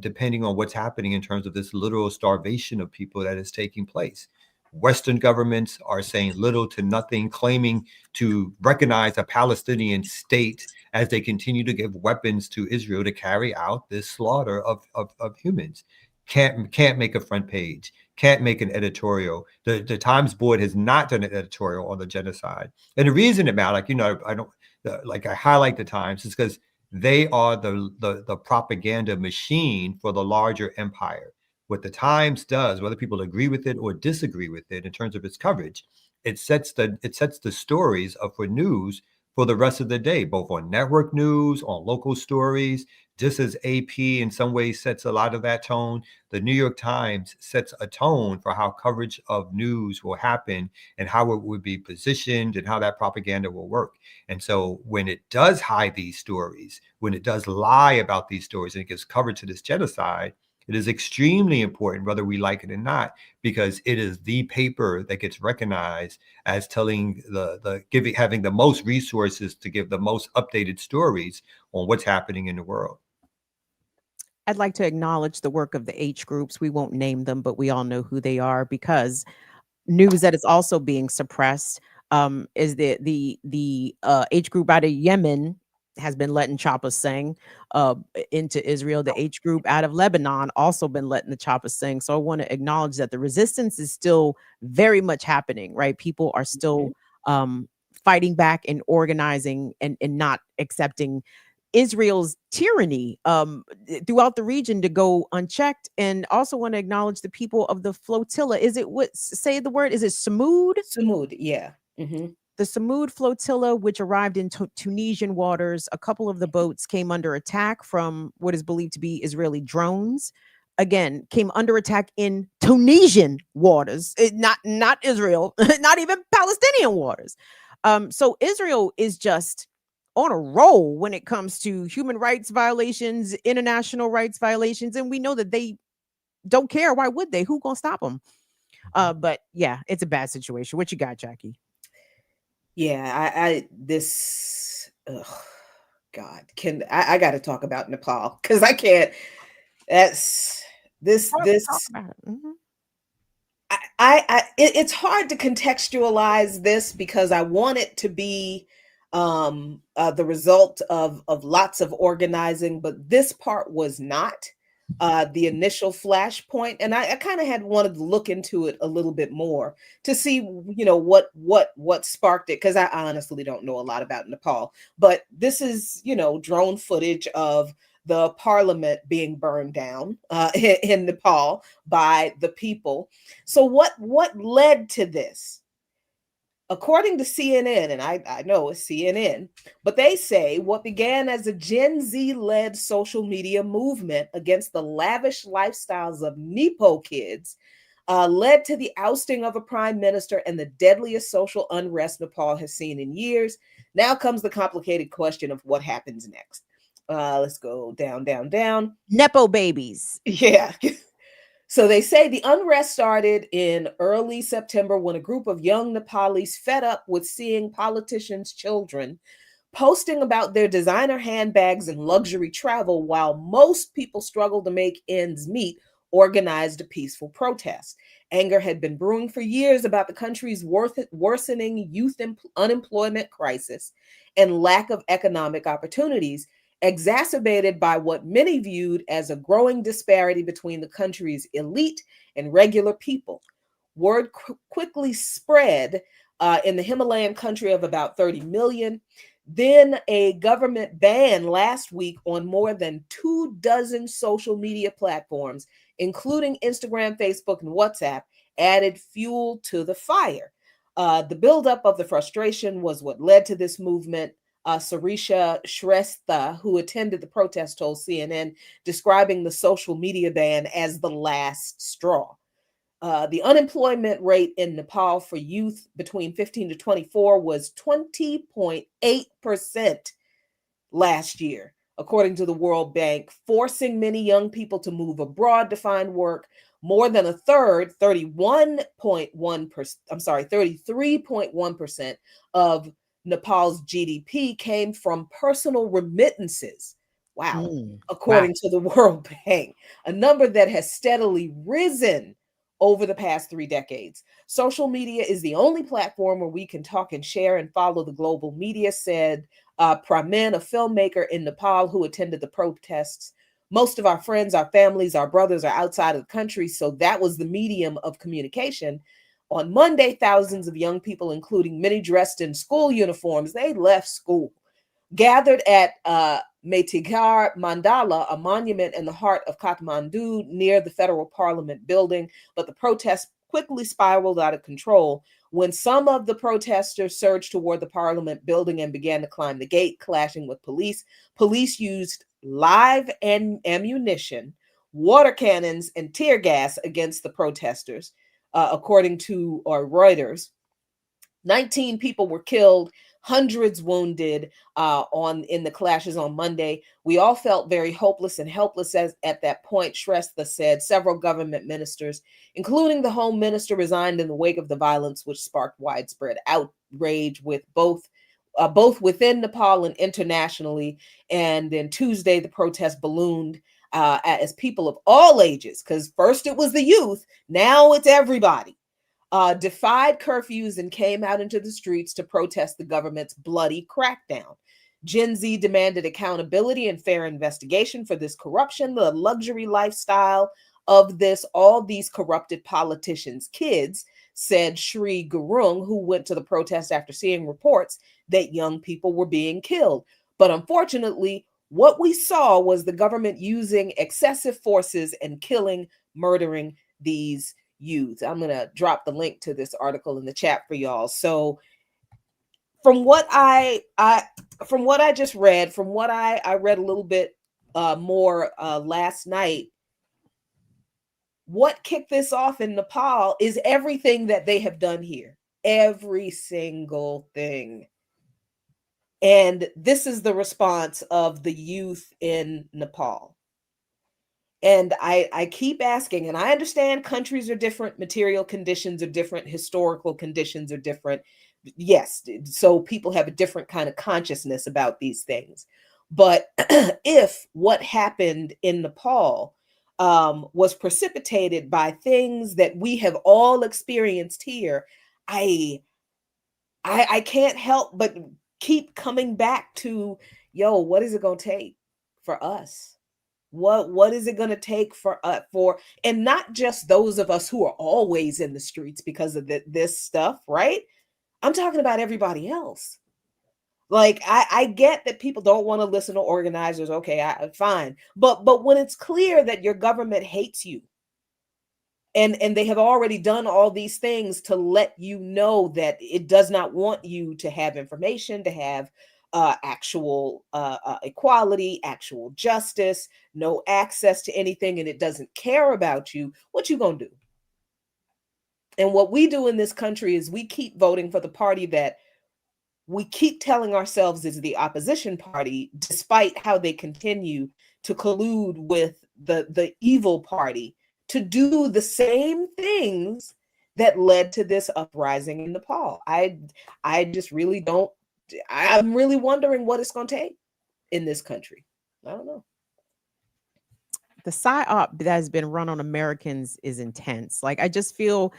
depending on what's happening in terms of this literal starvation of people that is taking place. Western governments are saying little to nothing, claiming to recognize a Palestinian state as they continue to give weapons to Israel to carry out this slaughter of humans. Can't make a front page, can't make an editorial. The Times board has not done an editorial on the genocide. And the reason about, like, I highlight the Times is because they are the propaganda machine for the larger empire. What the Times does, whether people agree with it or disagree with it in terms of its coverage, it sets the stories up for news for the rest of the day, both on network news, on local stories. Just as AP in some ways sets a lot of that tone, the New York Times sets a tone for how coverage of news will happen and how it would be positioned and how that propaganda will work. And so when it does hide these stories, when it does lie about these stories and it gives coverage to this genocide, it is extremely important, whether we like it or not, because it is the paper that gets recognized as telling having the most resources to give the most updated stories on what's happening in the world. I'd like to acknowledge the work of the H groups. We won't name them, but we all know who they are, because news that is also being suppressed is the H group out of Yemen has been letting choppers sing into Israel. The H group out of Lebanon also been letting the choppers sing. So I want to acknowledge that the resistance is still very much happening, right? People are still fighting back and organizing and not accepting Israel's tyranny throughout the region to go unchecked. And also want to acknowledge the people of the flotilla. Is it say the word? Is it Samud? Samud, yeah. The Samud flotilla, which arrived in Tunisian waters. A couple of the boats came under attack from what is believed to be Israeli drones. Again, came under attack in Tunisian waters, not Israel, not even Palestinian waters. So Israel is just on a roll when it comes to human rights violations, international rights violations, and we know that they don't care. Why would they? Who gonna stop them? But yeah, it's a bad situation. What you got, Jackie? Yeah, God, I got to talk about Nepal because I can't. That's this. It's hard to contextualize this because I want it to be the result of lots of organizing, but this part was not the initial flashpoint, and I kind of had wanted to look into it a little bit more to see, what sparked it, because I honestly don't know a lot about Nepal. But this is, drone footage of the parliament being burned down in Nepal by the people. So what led to this? According to CNN, and I know it's CNN, but they say what began as a Gen Z-led social media movement against the lavish lifestyles of Nepo kids led to the ousting of a prime minister and the deadliest social unrest Nepal has seen in years. Now comes the complicated question of what happens next. Let's go down, down, down. Nepo babies. Yeah. So they say the unrest started in early September when a group of young Nepalis fed up with seeing politicians' children posting about their designer handbags and luxury travel while most people struggle to make ends meet organized a peaceful protest. Anger had been brewing for years about the country's worsening youth unemployment crisis and lack of economic opportunities, exacerbated by what many viewed as a growing disparity between the country's elite and regular people. Word quickly spread in the Himalayan country of about 30 million. Then a government ban last week on more than 24 social media platforms, including Instagram, Facebook, and WhatsApp, added fuel to the fire. The buildup of the frustration was what led to this movement. Sarisha Shrestha, who attended the protest, told CNN, describing the social media ban as the last straw. The unemployment rate in Nepal for youth between 15 to 24 was 20.8% last year, according to the World Bank, forcing many young people to move abroad to find work. More than a third, 33.1% of Nepal's GDP came from personal remittances. Wow. According to the World Bank, a number that has steadily risen over the past 3 decades. Social media is the only platform where we can talk and share and follow the global media, said Pramen, a filmmaker in Nepal who attended the protests. Most of our friends, our families, our brothers are outside of the country, so that was the medium of communication. On Monday, thousands of young people, including many dressed in school uniforms, they left school, gathered at Metigar Mandala, a monument in the heart of Kathmandu near the federal parliament building. But the protest quickly spiraled out of control when some of the protesters surged toward the parliament building and began to climb the gate, clashing with police. Police used live ammunition, water cannons, and tear gas against the protesters, according to Reuters. 19 people were killed, hundreds wounded in the clashes on Monday. We all felt very hopeless and helpless at that point, Shrestha said. Several government ministers, including the home minister, resigned in the wake of the violence, which sparked widespread outrage with both within Nepal and internationally. And then Tuesday, the protest ballooned as people of all ages, because first it was the youth, now it's everybody, defied curfews and came out into the streets to protest the government's bloody crackdown. Gen Z demanded accountability and fair investigation for this corruption, the luxury lifestyle of all these corrupted politicians' kids, said Shri Gurung, who went to the protest after seeing reports that young people were being killed. But unfortunately, what we saw was the government using excessive forces and murdering these youth. I'm going to drop the link to this article in the chat for y'all. So from what I just read, from what I read a little bit more last night, what kicked this off in Nepal is everything that they have done here. Every single thing. And this is the response of the youth in Nepal. And I keep asking, and I understand countries are different, material conditions are different, historical conditions are different. Yes, so people have a different kind of consciousness about these things. But if what happened in Nepal was precipitated by things that we have all experienced here, I can't help but keep coming back to, what is it going to take for us? What is it going to take for and not just those of us who are always in the streets because of this stuff, right? I'm talking about everybody else. Like, I get that people don't want to listen to organizers. Okay, fine. But when it's clear that your government hates you, and they have already done all these things to let you know that it does not want you to have information, to have actual equality, actual justice, no access to anything, and it doesn't care about you, what you gonna do? And what we do in this country is we keep voting for the party that we keep telling ourselves is the opposition party, despite how they continue to collude with the evil party to do the same things that led to this uprising in Nepal. I just really don't. I'm really wondering what it's going to take in this country. I don't know. the psyop that has been run on Americans is intense. Like, I just feel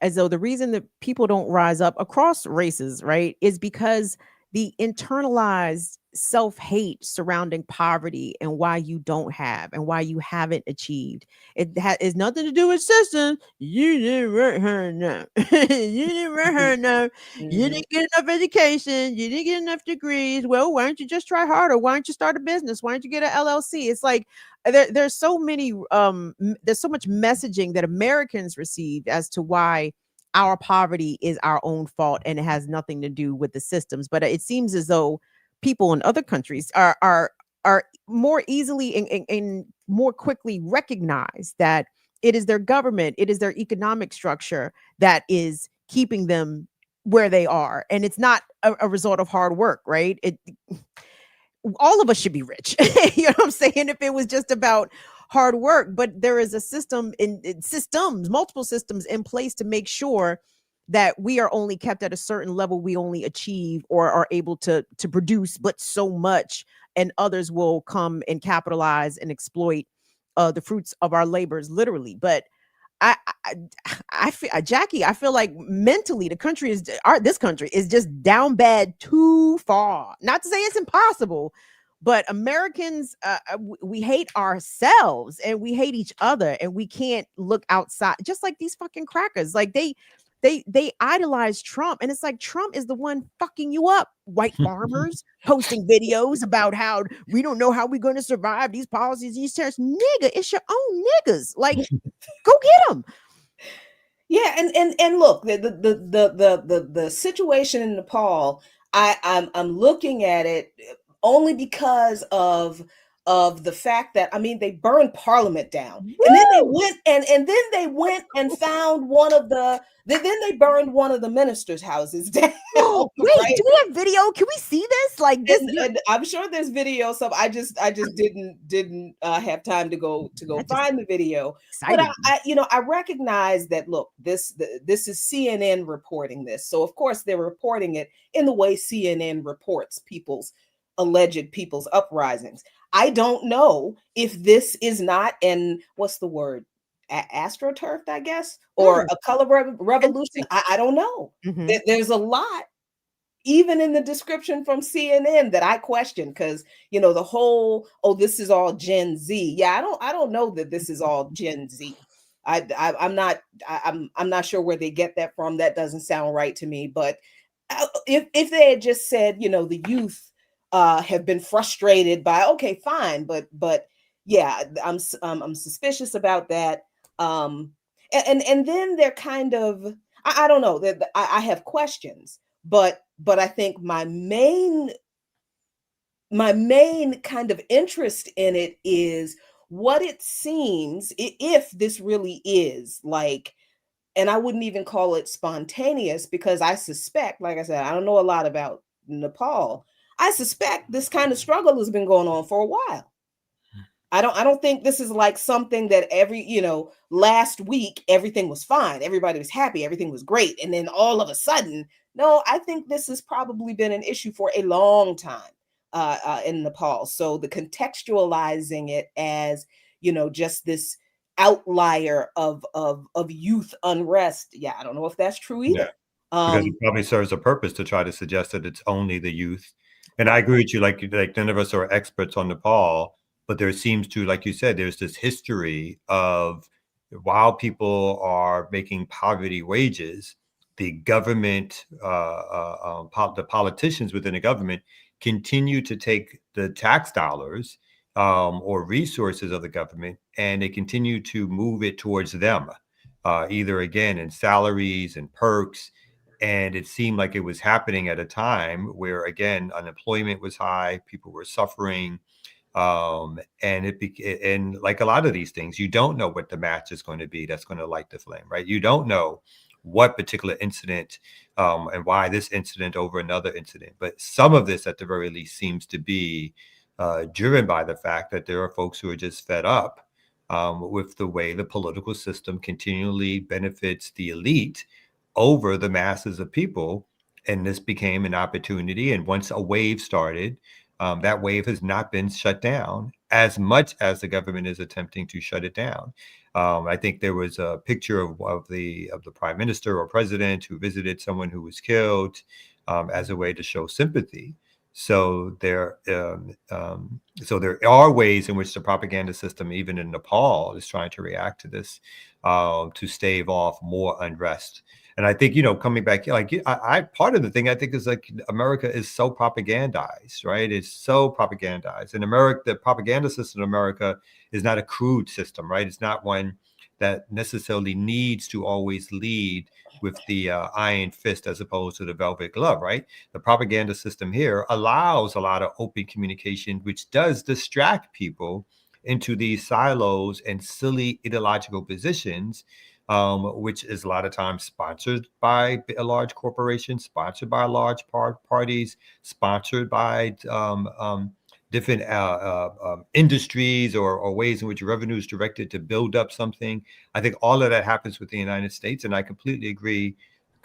as though the reason that people don't rise up across races, right, is because the internalized self-hate surrounding poverty and why you don't have and why you haven't achieved. It is nothing to do with systems. You didn't work hard enough. You didn't work hard enough. You didn't get enough education. You didn't get enough degrees. Well, why don't you just try harder? Why don't you start a business? Why don't you get an LLC? It's like there's so many there's so much messaging that Americans received as to why our poverty is our own fault and it has nothing to do with the systems. But it seems as though people in other countries are more easily and more quickly recognize that it is their government, it is their economic structure that is keeping them where they are, and it's not a result of hard work, right? All of us should be rich. You know what I'm saying? If it was just about hard work, but there is a system in systems, multiple systems in place to make sure that we are only kept at a certain level. We only achieve or are able to produce, but so much, and others will come and capitalize and exploit the fruits of our labors, literally. But I feel, Jackie, I feel like mentally this country is just down bad too far. Not to say it's impossible, but Americans, we hate ourselves and we hate each other, and we can't look outside. Just like these fucking crackers, like they idolize Trump, and it's like Trump is the one fucking you up. White farmers posting videos about how we don't know how we're going to survive these policies, these tariffs. Nigga, it's your own niggas. Like, go get them. Yeah, and look, the situation in Nepal, I'm looking at it only because of the fact that, I mean, they burned Parliament down. Woo! And then they went and found then they burned one of the ministers' houses down. Wait, right? Do we have video? Can we see this? Like this? And I'm sure there's video. So I just didn't have time to go find the video. Exciting. But I recognize that. Look, this is CNN reporting this, so of course they're reporting it in the way CNN reports alleged people's uprisings. I don't know if this is not what's the word? AstroTurfed, I guess, or a color revolution. I don't know. Mm-hmm. There's a lot, even in the description from CNN, that I question, because the whole, this is all Gen Z. Yeah, I don't know that this is all Gen Z. I'm not sure where they get that from. That doesn't sound right to me. But if they had just said, the youth have been frustrated by, okay, fine, but yeah, I'm suspicious about that. And then they're kind of, I don't know, that I have questions, but I think my main kind of interest in it is what it seems, if this really is like, and I wouldn't even call it spontaneous, because I suspect, like I said, I don't know a lot about Nepal. I suspect this kind of struggle has been going on for a while. I don't think this is like something that last week everything was fine, everybody was happy, everything was great, and then all of a sudden, no, I think this has probably been an issue for a long time in Nepal. So the contextualizing it as just this outlier of youth unrest, yeah, I don't know if that's true either. Yeah. Because it probably serves a purpose to try to suggest that it's only the youth. And I agree with you, like none of us are experts on Nepal, but there seems to, like you said, there's this history of, while people are making poverty wages, the government, the politicians within the government continue to take the tax dollars or resources of the government, and they continue to move it towards them, either again in salaries and perks. And it seemed like it was happening at a time where, again, unemployment was high, people were suffering. And like a lot of these things, you don't know what the match is going to be that's going to light the flame, right? You don't know what particular incident and why this incident over another incident. But some of this, at the very least, seems to be driven by the fact that there are folks who are just fed up with the way the political system continually benefits the elite over the masses of people. And this became an opportunity. And once a wave started, that wave has not been shut down. as much as the government is attempting to shut it down. I think there was a picture of the prime minister or president who visited someone who was killed as a way to show sympathy. So there are ways in which the propaganda system, even in Nepal, is trying to react to this to stave off more unrest. And I think, coming back, like I part of the thing I think is like America is so propagandized, right? It's so propagandized. In America, the propaganda system in America is not a crude system, right? It's not one that necessarily needs to always lead with the iron fist as opposed to the velvet glove, right? The propaganda system here allows a lot of open communication, which does distract people into these silos and silly ideological positions, which is a lot of times sponsored by a large corporation, sponsored by large parties, sponsored by different industries or ways in which revenue is directed to build up something. I think all of that happens with the United States, and I completely agree,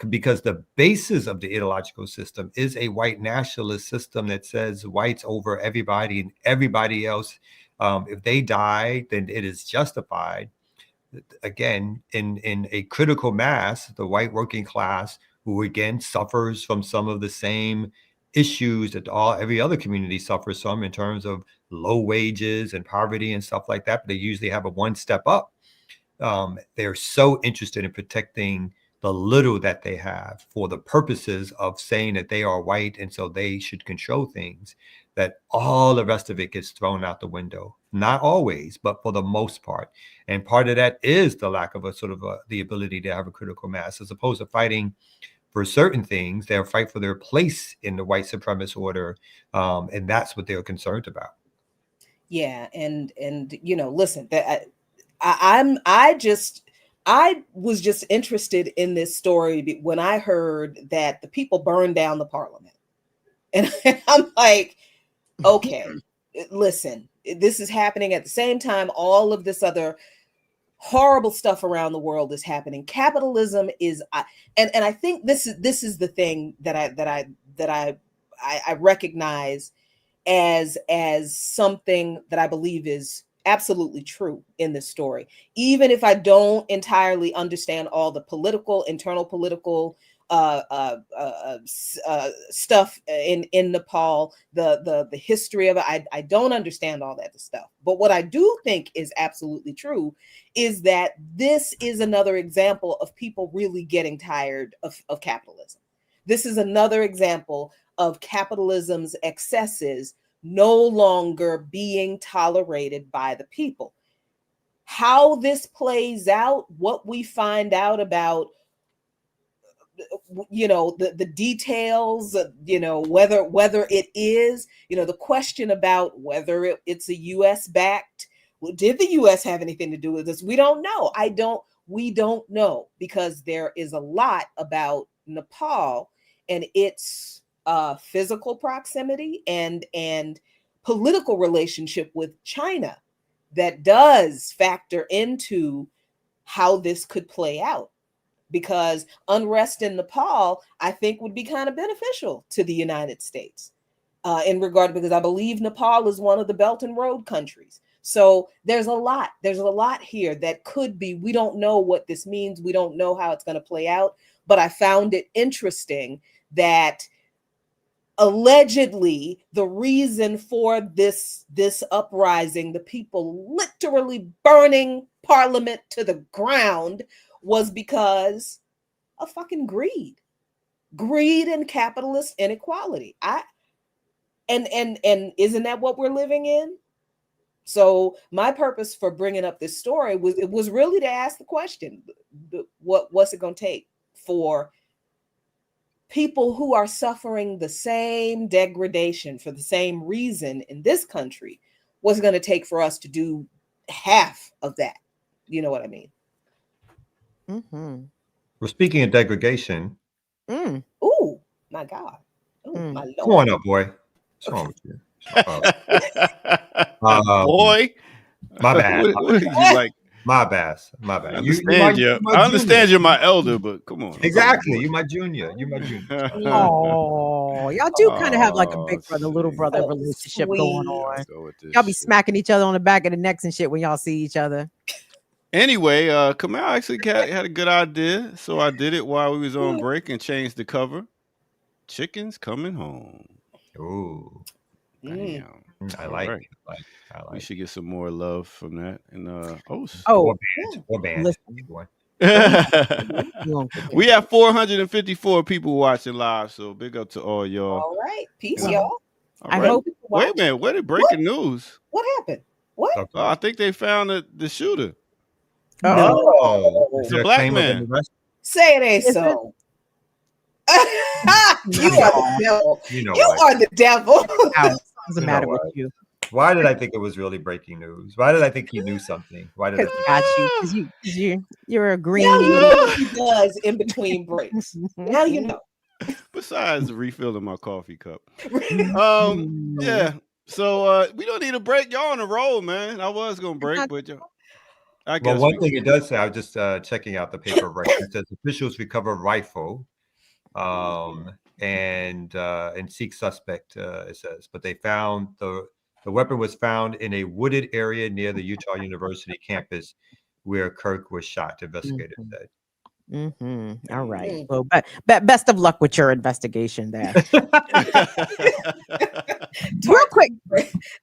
because the basis of the ideological system is a white nationalist system that says whites over everybody and everybody else. If they die, then it is justified. Again, in a critical mass, the white working class, who again suffers from some of the same issues that every other community suffers from in terms of low wages and poverty and stuff like that, but they usually have a one step up. They're so interested in protecting the little that they have for the purposes of saying that they are white and so they should control things, that all the rest of it gets thrown out the window. Not always, but for the most part. And part of that is the lack of the ability to have a critical mass, as opposed to fighting for certain things. They'll fight for their place in the white supremacist order, and that's what they're concerned about. Yeah, and listen, that I was just interested in this story when I heard that the people burned down the parliament, and I'm like, okay, listen, this is happening at the same time all of this other horrible stuff around the world is happening. Capitalism is, and I think this is the thing that I recognize as something that I believe is absolutely true in this story, even if I don't entirely understand all the internal political stuff in Nepal, the history of it. I don't understand all that stuff, but what I do think is absolutely true is that this is another example of people really getting tired of capitalism. This is another example of capitalism's excesses no longer being tolerated by the people. How this plays out, what we find out about the details, whether it is, the question about whether it's a US backed, did the US have anything to do with this? We don't know. We don't know, because there is a lot about Nepal and its physical proximity and political relationship with China that does factor into how this could play out. Because unrest in Nepal, I think, would be kind of beneficial to the United States in regard, because I believe Nepal is one of the Belt and Road countries. So there's a lot here that could be, we don't know what this means. We don't know how it's going to play out, but I found it interesting that allegedly the reason for this uprising, the people literally burning parliament to the ground, was because of fucking greed and capitalist inequality. And isn't that what we're living in? So my purpose for bringing up this story was really to ask the question, what's it going to take for people who are suffering the same degradation for the same reason in this country? What's it going to take for us to do half of that? You know what I mean? Mm-hmm. Well, speaking of degradation. Oh, my God. Oh, my Lord. Come on up, boy. What's wrong with you? Boy. My bad. What did you like? My bad. I understand you're my elder, but come on. Exactly. You're my junior. Oh. Oh, y'all do kind of have like a big brother, little brother So relationship going sweet. on. Go with this Y'all be shit. smacking each other on the back of the necks and shit when y'all see each other. Anyway, Kamal actually had a good idea, so I did it while we was on break and changed the cover. Chicken's coming home. Ooh, Mm. I All like. right. I We like. should get some more love from that. And Oh, Or band. listen. Either one. We have 454 people watching live, so big up to all y'all. All right. Peace, And, y'all. all I right. hope- Wait a minute. Where did breaking news? What happened? What? I think they found the shooter. Oh, is It's there a black claim of man. an arrest? Say it ain't Is so. You are the devil. You know You what? are the devil. What's the You matter know with what? you? Why did I think it was really breaking news? Why did I think he knew something? Why did I Because think got you. Because you're a green. Now you know what he does in between breaks. Now you know. Besides refilling my coffee cup. Yeah. So we don't need a break. Y'all on a roll, man. I was gonna break, but I guess one thing it does say, I was just checking out the paper right. It says officials recover rifle and seek suspect, it says. But they found the weapon was found in a wooded area near the Utah University campus where Kirk was shot, investigators said. All right. Well, best of luck with your investigation there. Real quick,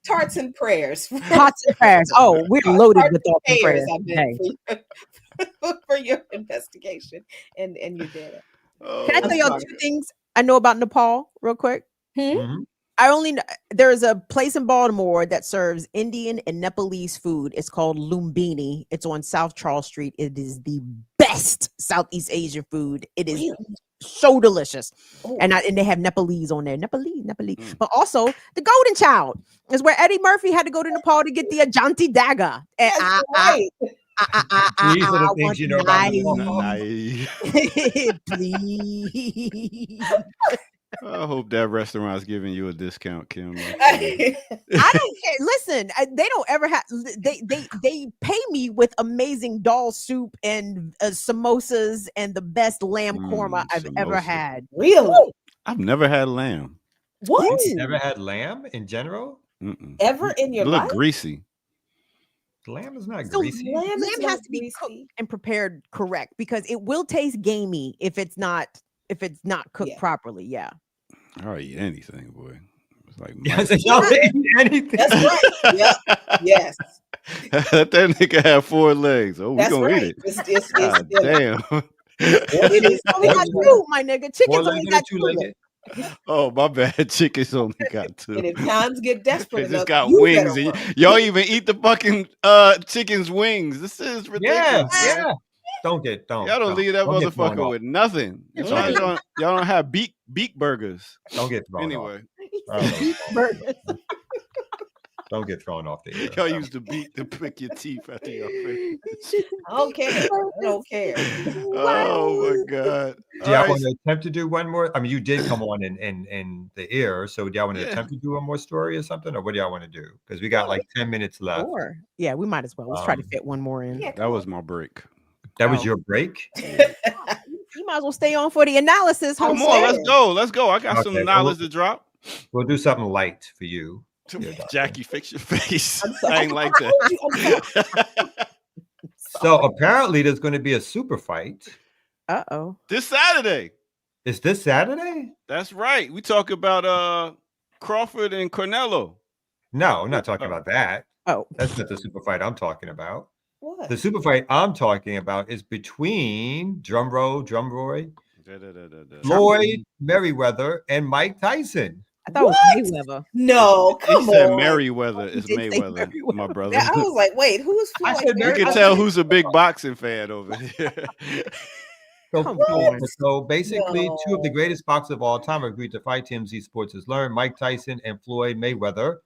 Tarts and prayers. thoughts and prayers. Oh, we're loaded with thoughts and prayers I today. meant for your investigation and your data. Can I tell y'all two things I know about Nepal real quick? Hmm? I only know there's a place in Baltimore that serves Indian and Nepalese food. It's called Lumbini. It's on South Charles Street. It is the best Southeast Asian food. It is so delicious. And they have Nepalese on there. Nepalese. But also the Golden Child is where Eddie Murphy had to go to Nepal to get the Ajanti dagger. And That's right. These are the things you know about Please. I hope that restaurant's giving you a discount, Kim. I don't care. Listen, they don't ever have. They pay me with amazing dal soup and samosas and the best lamb korma I've ever had. Really? I've never had lamb. What? You've never had lamb in general? Ever in your It look life? greasy. Lamb is not So greasy. lamb has to be cooked and prepared correct because it will taste gamey if it's not cooked properly. Yeah. I'll eat anything, boy. It's like y'all eat anything. That's right. Yep. Yes. Let that nigga have 4 legs. Oh, we That's gonna right. eat it. It's God damn. it is only got 2, my nigga. Chickens only Four-legged or got 2 two-legged? legs. Oh, my bad. Chickens only got 2. And if times get desperate Because it's enough, got you wings. better And run. y'all even eat the fucking chicken's wings. This is ridiculous. man. Yeah. Don't. Y'all don't leave that don't get thrown motherfucker off. with nothing. As long as y'all don't have beak burgers. Don't get thrown Anyway. off. Don't get thrown off the air. Y'all use the beak to pick your teeth after y'all finish. I don't care. I don't care. Oh my God. Do y'all want to attempt to do one more? I mean, you did come on in the air, so do y'all want to attempt to do one more story or something, or what do y'all want to do? Because we got like 10 minutes left. Sure. Yeah, we might as well. Let's try to fit one more in. That was my break. That was your break? You might as well stay on for the analysis. Come on, let's go. I got some knowledge to drop. We'll do something light for you. Jackie, fix your face. I ain't like that. So apparently there's going to be a super fight. Uh-oh. This Saturday. Is this Saturday? That's right. We talk about Crawford and Cornello. No, I'm not talking about that. Oh. That's not the super fight I'm talking about. What? The super fight I'm talking about is between Floyd Mayweather and Mike Tyson. I thought it was Mayweather. No, come He said on. Merriweather is Mayweather, my brother. I was like, wait, who's Floyd? You can tell who's a big boxing fan over here. So basically, two of the greatest boxers of all time agreed to fight. TMZ Sports has learned Mike Tyson and Floyd Mayweather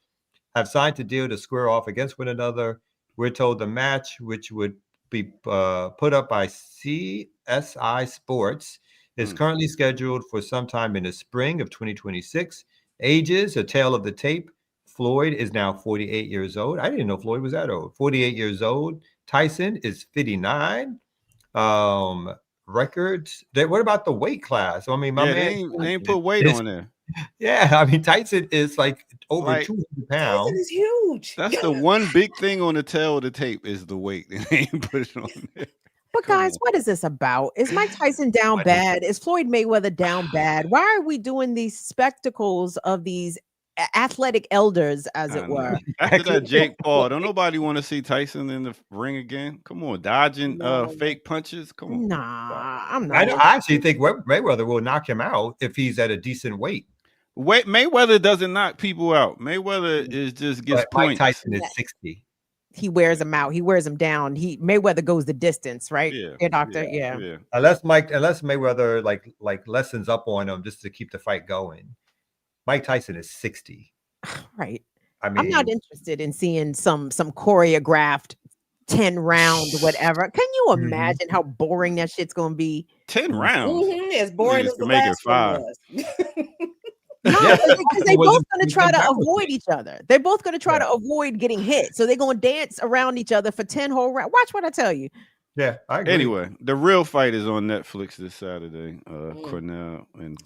have signed a deal to square off against one another. We're told the match, which would be put up by CSI Sports, is currently scheduled for sometime in the spring of 2026. Ages, a tale of the tape. Floyd is now 48 years old. I didn't know Floyd was that old. 48 years old. Tyson is 59. Records. What about the weight class? I mean, my man. They ain't put weight on there. Yeah, I mean Tyson is like over Like 200 Tyson pounds. is huge. that's the one big thing on the tail of the tape is the weight. They ain't put it on there. But Come guys, on. what is this about? Is Mike Tyson down Money. bad? Is Floyd Mayweather down bad? Why are we doing these spectacles of these athletic elders, as I it know. were? After that Jake Paul, don't nobody want to see Tyson in the ring again. Come on, dodging No. fake punches. Come on. Nah, I'm I not. actually think Mayweather will knock him out if he's at a decent weight. Wait, Mayweather doesn't knock people out. Mayweather is just gets But Mike points. Tyson is 60. He wears them out. He wears them down. Mayweather goes the distance, right? Yeah, Doctor. Yeah. Unless Mayweather like lessens up on him just to keep the fight going. Mike Tyson is 60. Right. I I'm not mean, interested in seeing some choreographed 10 round whatever. Can you imagine how boring that shit's gonna be? 10 rounds. As boring Niggas as the can make it last one 5. was. No, Yeah, because they it was both a- going to it try was to embarrassing. avoid each other. They're both going to try Yeah. to avoid getting hit. So they're going to dance around each other for 10 whole rounds. Watch what I tell you. Yeah, I agree. Anyway, the real fight is on Netflix this Saturday. Cornell and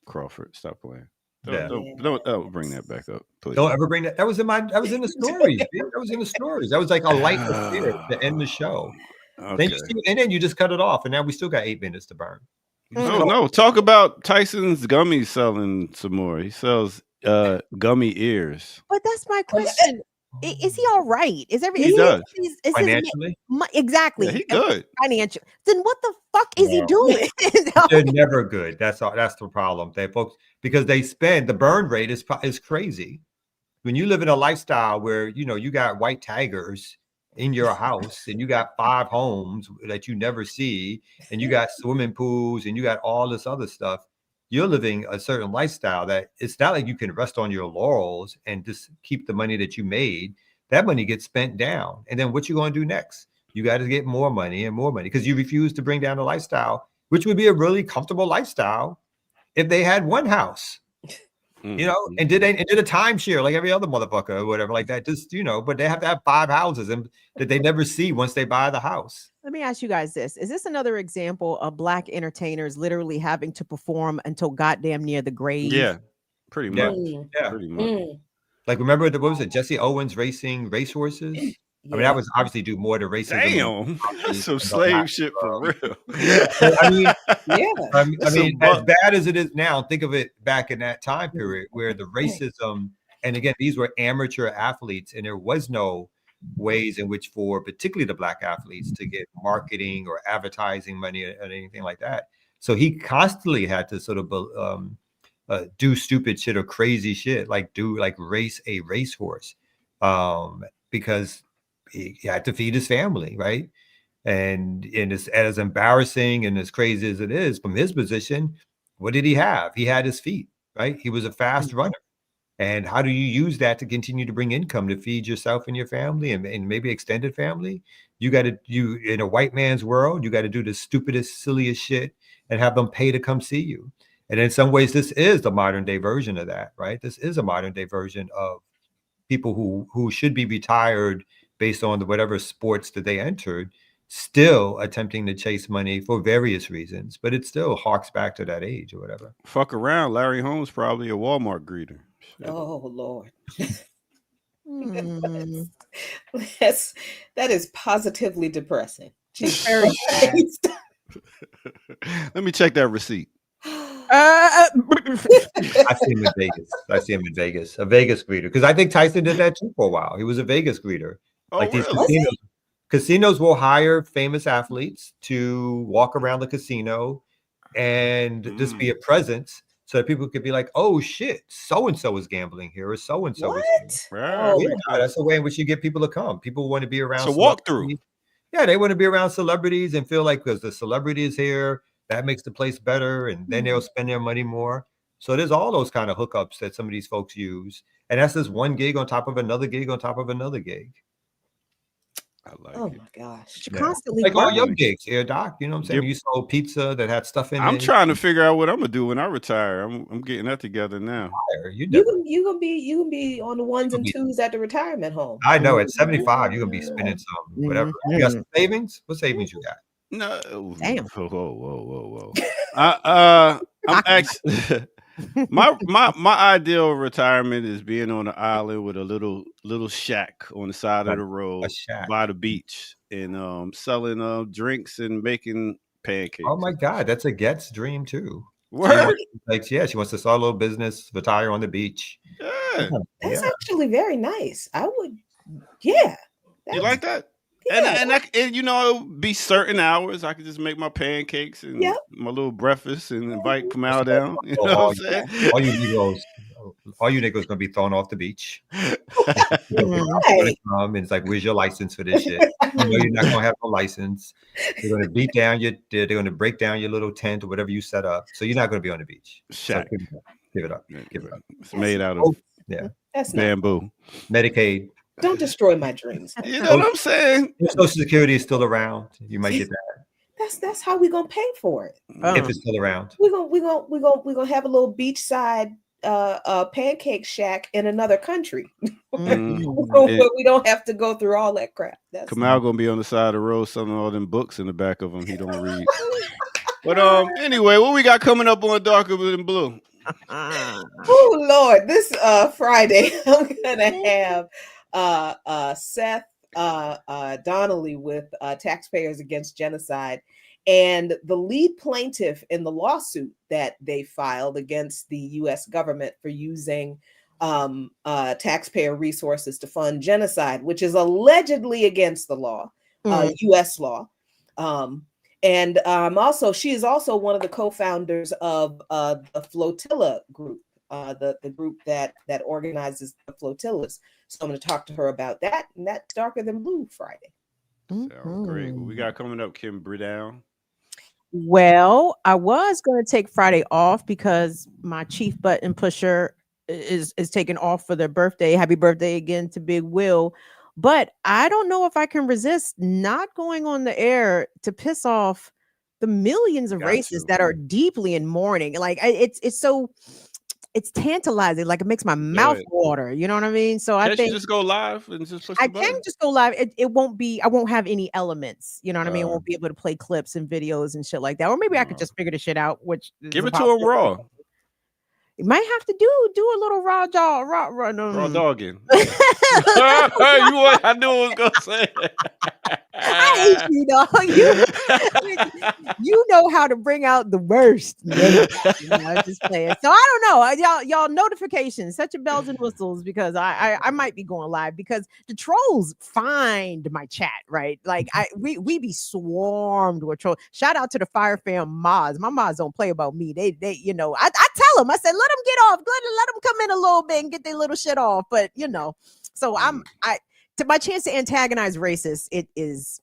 Crawford. Stop playing. Don't bring that back up, please. Don't ever bring that. That was in the stories. Dude. That was in the stories. That was like a light affair to end the show. Okay. Then you just cut it off, and now we still got 8 minutes to burn. No. Talk about Tyson's gummies selling some more. He sells gummy ears. But that's my question. Is he all right? Is He does. Financially? Exactly. Yeah, he good. Financial. Then what the fuck is he doing? They're never good. That's the problem. They folks because they spend the burn rate is crazy. When you live in a lifestyle where you got white tigers in your house and you got 5 homes that you never see and you got swimming pools and you got all this other stuff, you're living a certain lifestyle that it's not like you can rest on your laurels and just keep the money that you made. That money gets spent down. And then what you going to do next? You got to get more money and more money because you refuse to bring down the lifestyle, which would be a really comfortable lifestyle if they had one house. And did a timeshare like every other motherfucker or whatever like that. Just but they have to have 5 houses and that they never see once they buy the house. Let me ask you guys this. Is this another example of Black entertainers literally having to perform until goddamn near the grave? Yeah, pretty much. Yeah. Pretty much. Like remember what was it? Jesse Owens racing racehorses? I mean, that was obviously due more to racism. Damn, that's some slave shit for real. I mean, I That's mean, some as bad as it is now, think of it back in that time period where the racism, and again, these were amateur athletes, and there was no ways in which for particularly the Black athletes to get marketing or advertising money or anything like that. So he constantly had to sort of do stupid shit or crazy shit, like race a racehorse, because he had to feed his family, right? And it's as embarrassing and as crazy as it is from his position, what did he have? He had his feet, right? He was a fast runner. And how do you use that to continue to bring income to feed yourself and your family and maybe extended family? You in a white man's world, you got to do the stupidest, silliest shit and have them pay to come see you. And in some ways, this is the modern day version of that, right? This is a modern day version of people who should be retired based on whatever sports that they entered, still attempting to chase money for various reasons, but it still harks back to that age or whatever. Fuck around. Larry Holmes probably a Walmart greeter. Shit. Oh Lord. That is positively depressing. She's very Let me check that receipt. I see him in Vegas. A Vegas greeter. Because I think Tyson did that too for a while. He was a Vegas greeter. Oh, like these really? casinos will hire famous athletes to walk around the casino and just be a presence so that people could be like, oh shit, so-and-so is gambling here or so-and-so is here. Right. Yeah, that's the way in which you get people to come. People want to be around. So walk through. Yeah, they want to be around celebrities and feel like because the celebrity is here, that makes the place better, and then they'll spend their money more. So there's all those kind of hookups that some of these folks use. And that's just one gig on top of another gig on top of another gig. I like it. My gosh. You're constantly like all your working. gigs here, Doc. You know what I'm saying? You sold pizza that had stuff in it. I'm trying to figure out what I'm gonna do when I retire. I'm getting that together now. You gonna be on the ones and twos at the retirement home. I know at 75, you're gonna be spending some whatever. You got some savings? What savings you got? No. Damn. Whoa. I'm actually My ideal retirement is being on an island with a little shack on the side of the road shack. by the beach and selling drinks and making pancakes. Oh my God, that's a Get's dream too. Word? She wants to start a little business, retire on the beach. Yeah. That's actually very nice. I would, yeah. You like that? Yeah. And you know, it'll be certain hours. I could just make my pancakes and my little breakfast and invite Kamal down. You know what I'm saying? All you Negroes gonna be thrown off the beach. They're gonna come and it's like, where's your license for this shit? You know you're not gonna have no license. They're gonna they're gonna break down your little tent or whatever you set up. So you're not gonna be on the beach. Shack. So give it up. Give it up. It's made out of That's bamboo. Medicaid. Don't destroy my dreams. You know what I'm saying? Your Social Security is still around. You might get that. That's how we gonna pay for it. If it's still around. We're gonna have a little beachside pancake shack in another country. Where we don't have to go through all that crap. That's Kamal gonna be on the side of the road selling all them books in the back of him he don't read. But anyway, what we got coming up on Darker Than Blue? Oh Lord, this Friday I'm gonna have Seth Donnelly with Taxpayers Against Genocide, and the lead plaintiff in the lawsuit that they filed against the U.S. government for using taxpayer resources to fund genocide, which is allegedly against the law, U.S. law. And also, she is also one of the co-founders of the Flotilla group, the group that organizes the flotillas. So I'm going to talk to her about that, and that's Darker Than Blue Friday. Sounds great. What we got coming up, Kim Bredown? Well, I was going to take Friday off because my chief button pusher is taking off for their birthday. Happy birthday again to Big Will. But I don't know if I can resist not going on the air to piss off the millions of racists that are deeply in mourning. Like it's tantalizing. Like it makes my mouth water. You know what I mean? So I think you just go live and just push I the button? can just go live. It won't be. I won't have any elements. You know what I mean? I won't be able to play clips and videos and shit like that. Or maybe I could just figure the shit out. Which give it to him raw. You might have to do a little raw dogging. I knew I was gonna say. I hate you, dog. You know how to bring out the worst. I'm just playing. So I don't know. Y'all notifications, set your bells and whistles because I might be going live because the trolls find my chat, right? Like we be swarmed with trolls. Shout out to the Fire Fam mods. My mods don't play about me. They I tell them, I said, let them get off. Let them come in a little bit and get their little shit off. But so to my chance to antagonize racists, it is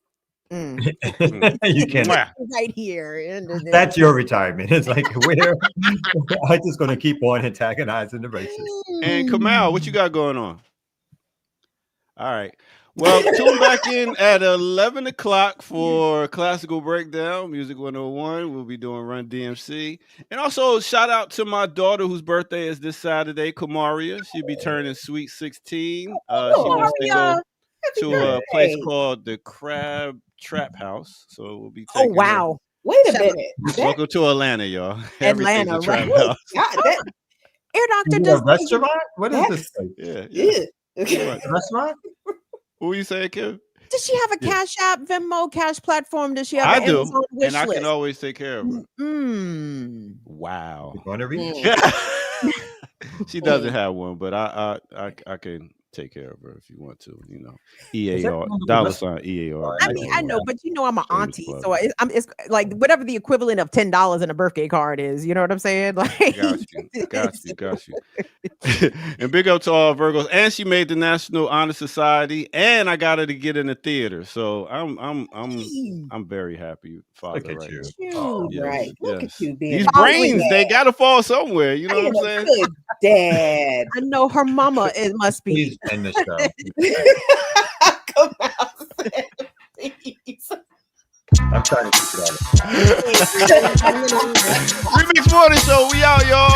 you can't right here. That's your retirement. It's like I'm just gonna keep on antagonizing the racists. And Kamal, what you got going on? All right. Well, tune back in at 11 o'clock for Classical Breakdown, Music 101. We'll be doing Run DMC. And also, shout out to my daughter whose birthday is this Saturday, Kamaria. She'll be turning sweet 16. She wants to go to a place called the Crab Trap House. So we'll be taking wow. Wait a minute. Welcome to Atlanta, y'all. Atlanta, Trap right? house. God, Air Doctor does a restaurant? What is this place? Yeah. A restaurant? What were you saying, Kim? Does she have a Cash App, Venmo, Cash platform? Does she have an do, Amazon wish and I list? can always take care of her. Wow. You're gonna reach. She doesn't have one, but I can take care of her if you want to. EAR, $ EAR. I mean, I know, but I'm an auntie, so it's like whatever the equivalent of $10 in a birthday card is. You know what I'm saying? Like, got you. And big up to all Virgos. And she made the National Honor Society, and I got her to get in the theater. So I'm very happy, father. Look at right you. Oh, yes, right. Look yes. at you being These brains, they gotta fall somewhere. You know what I'm saying? Good dad. I know her mama. It must be. Please end the show. Come out, please. I'm trying to keep it on. Remix Morning Show. We out, y'all.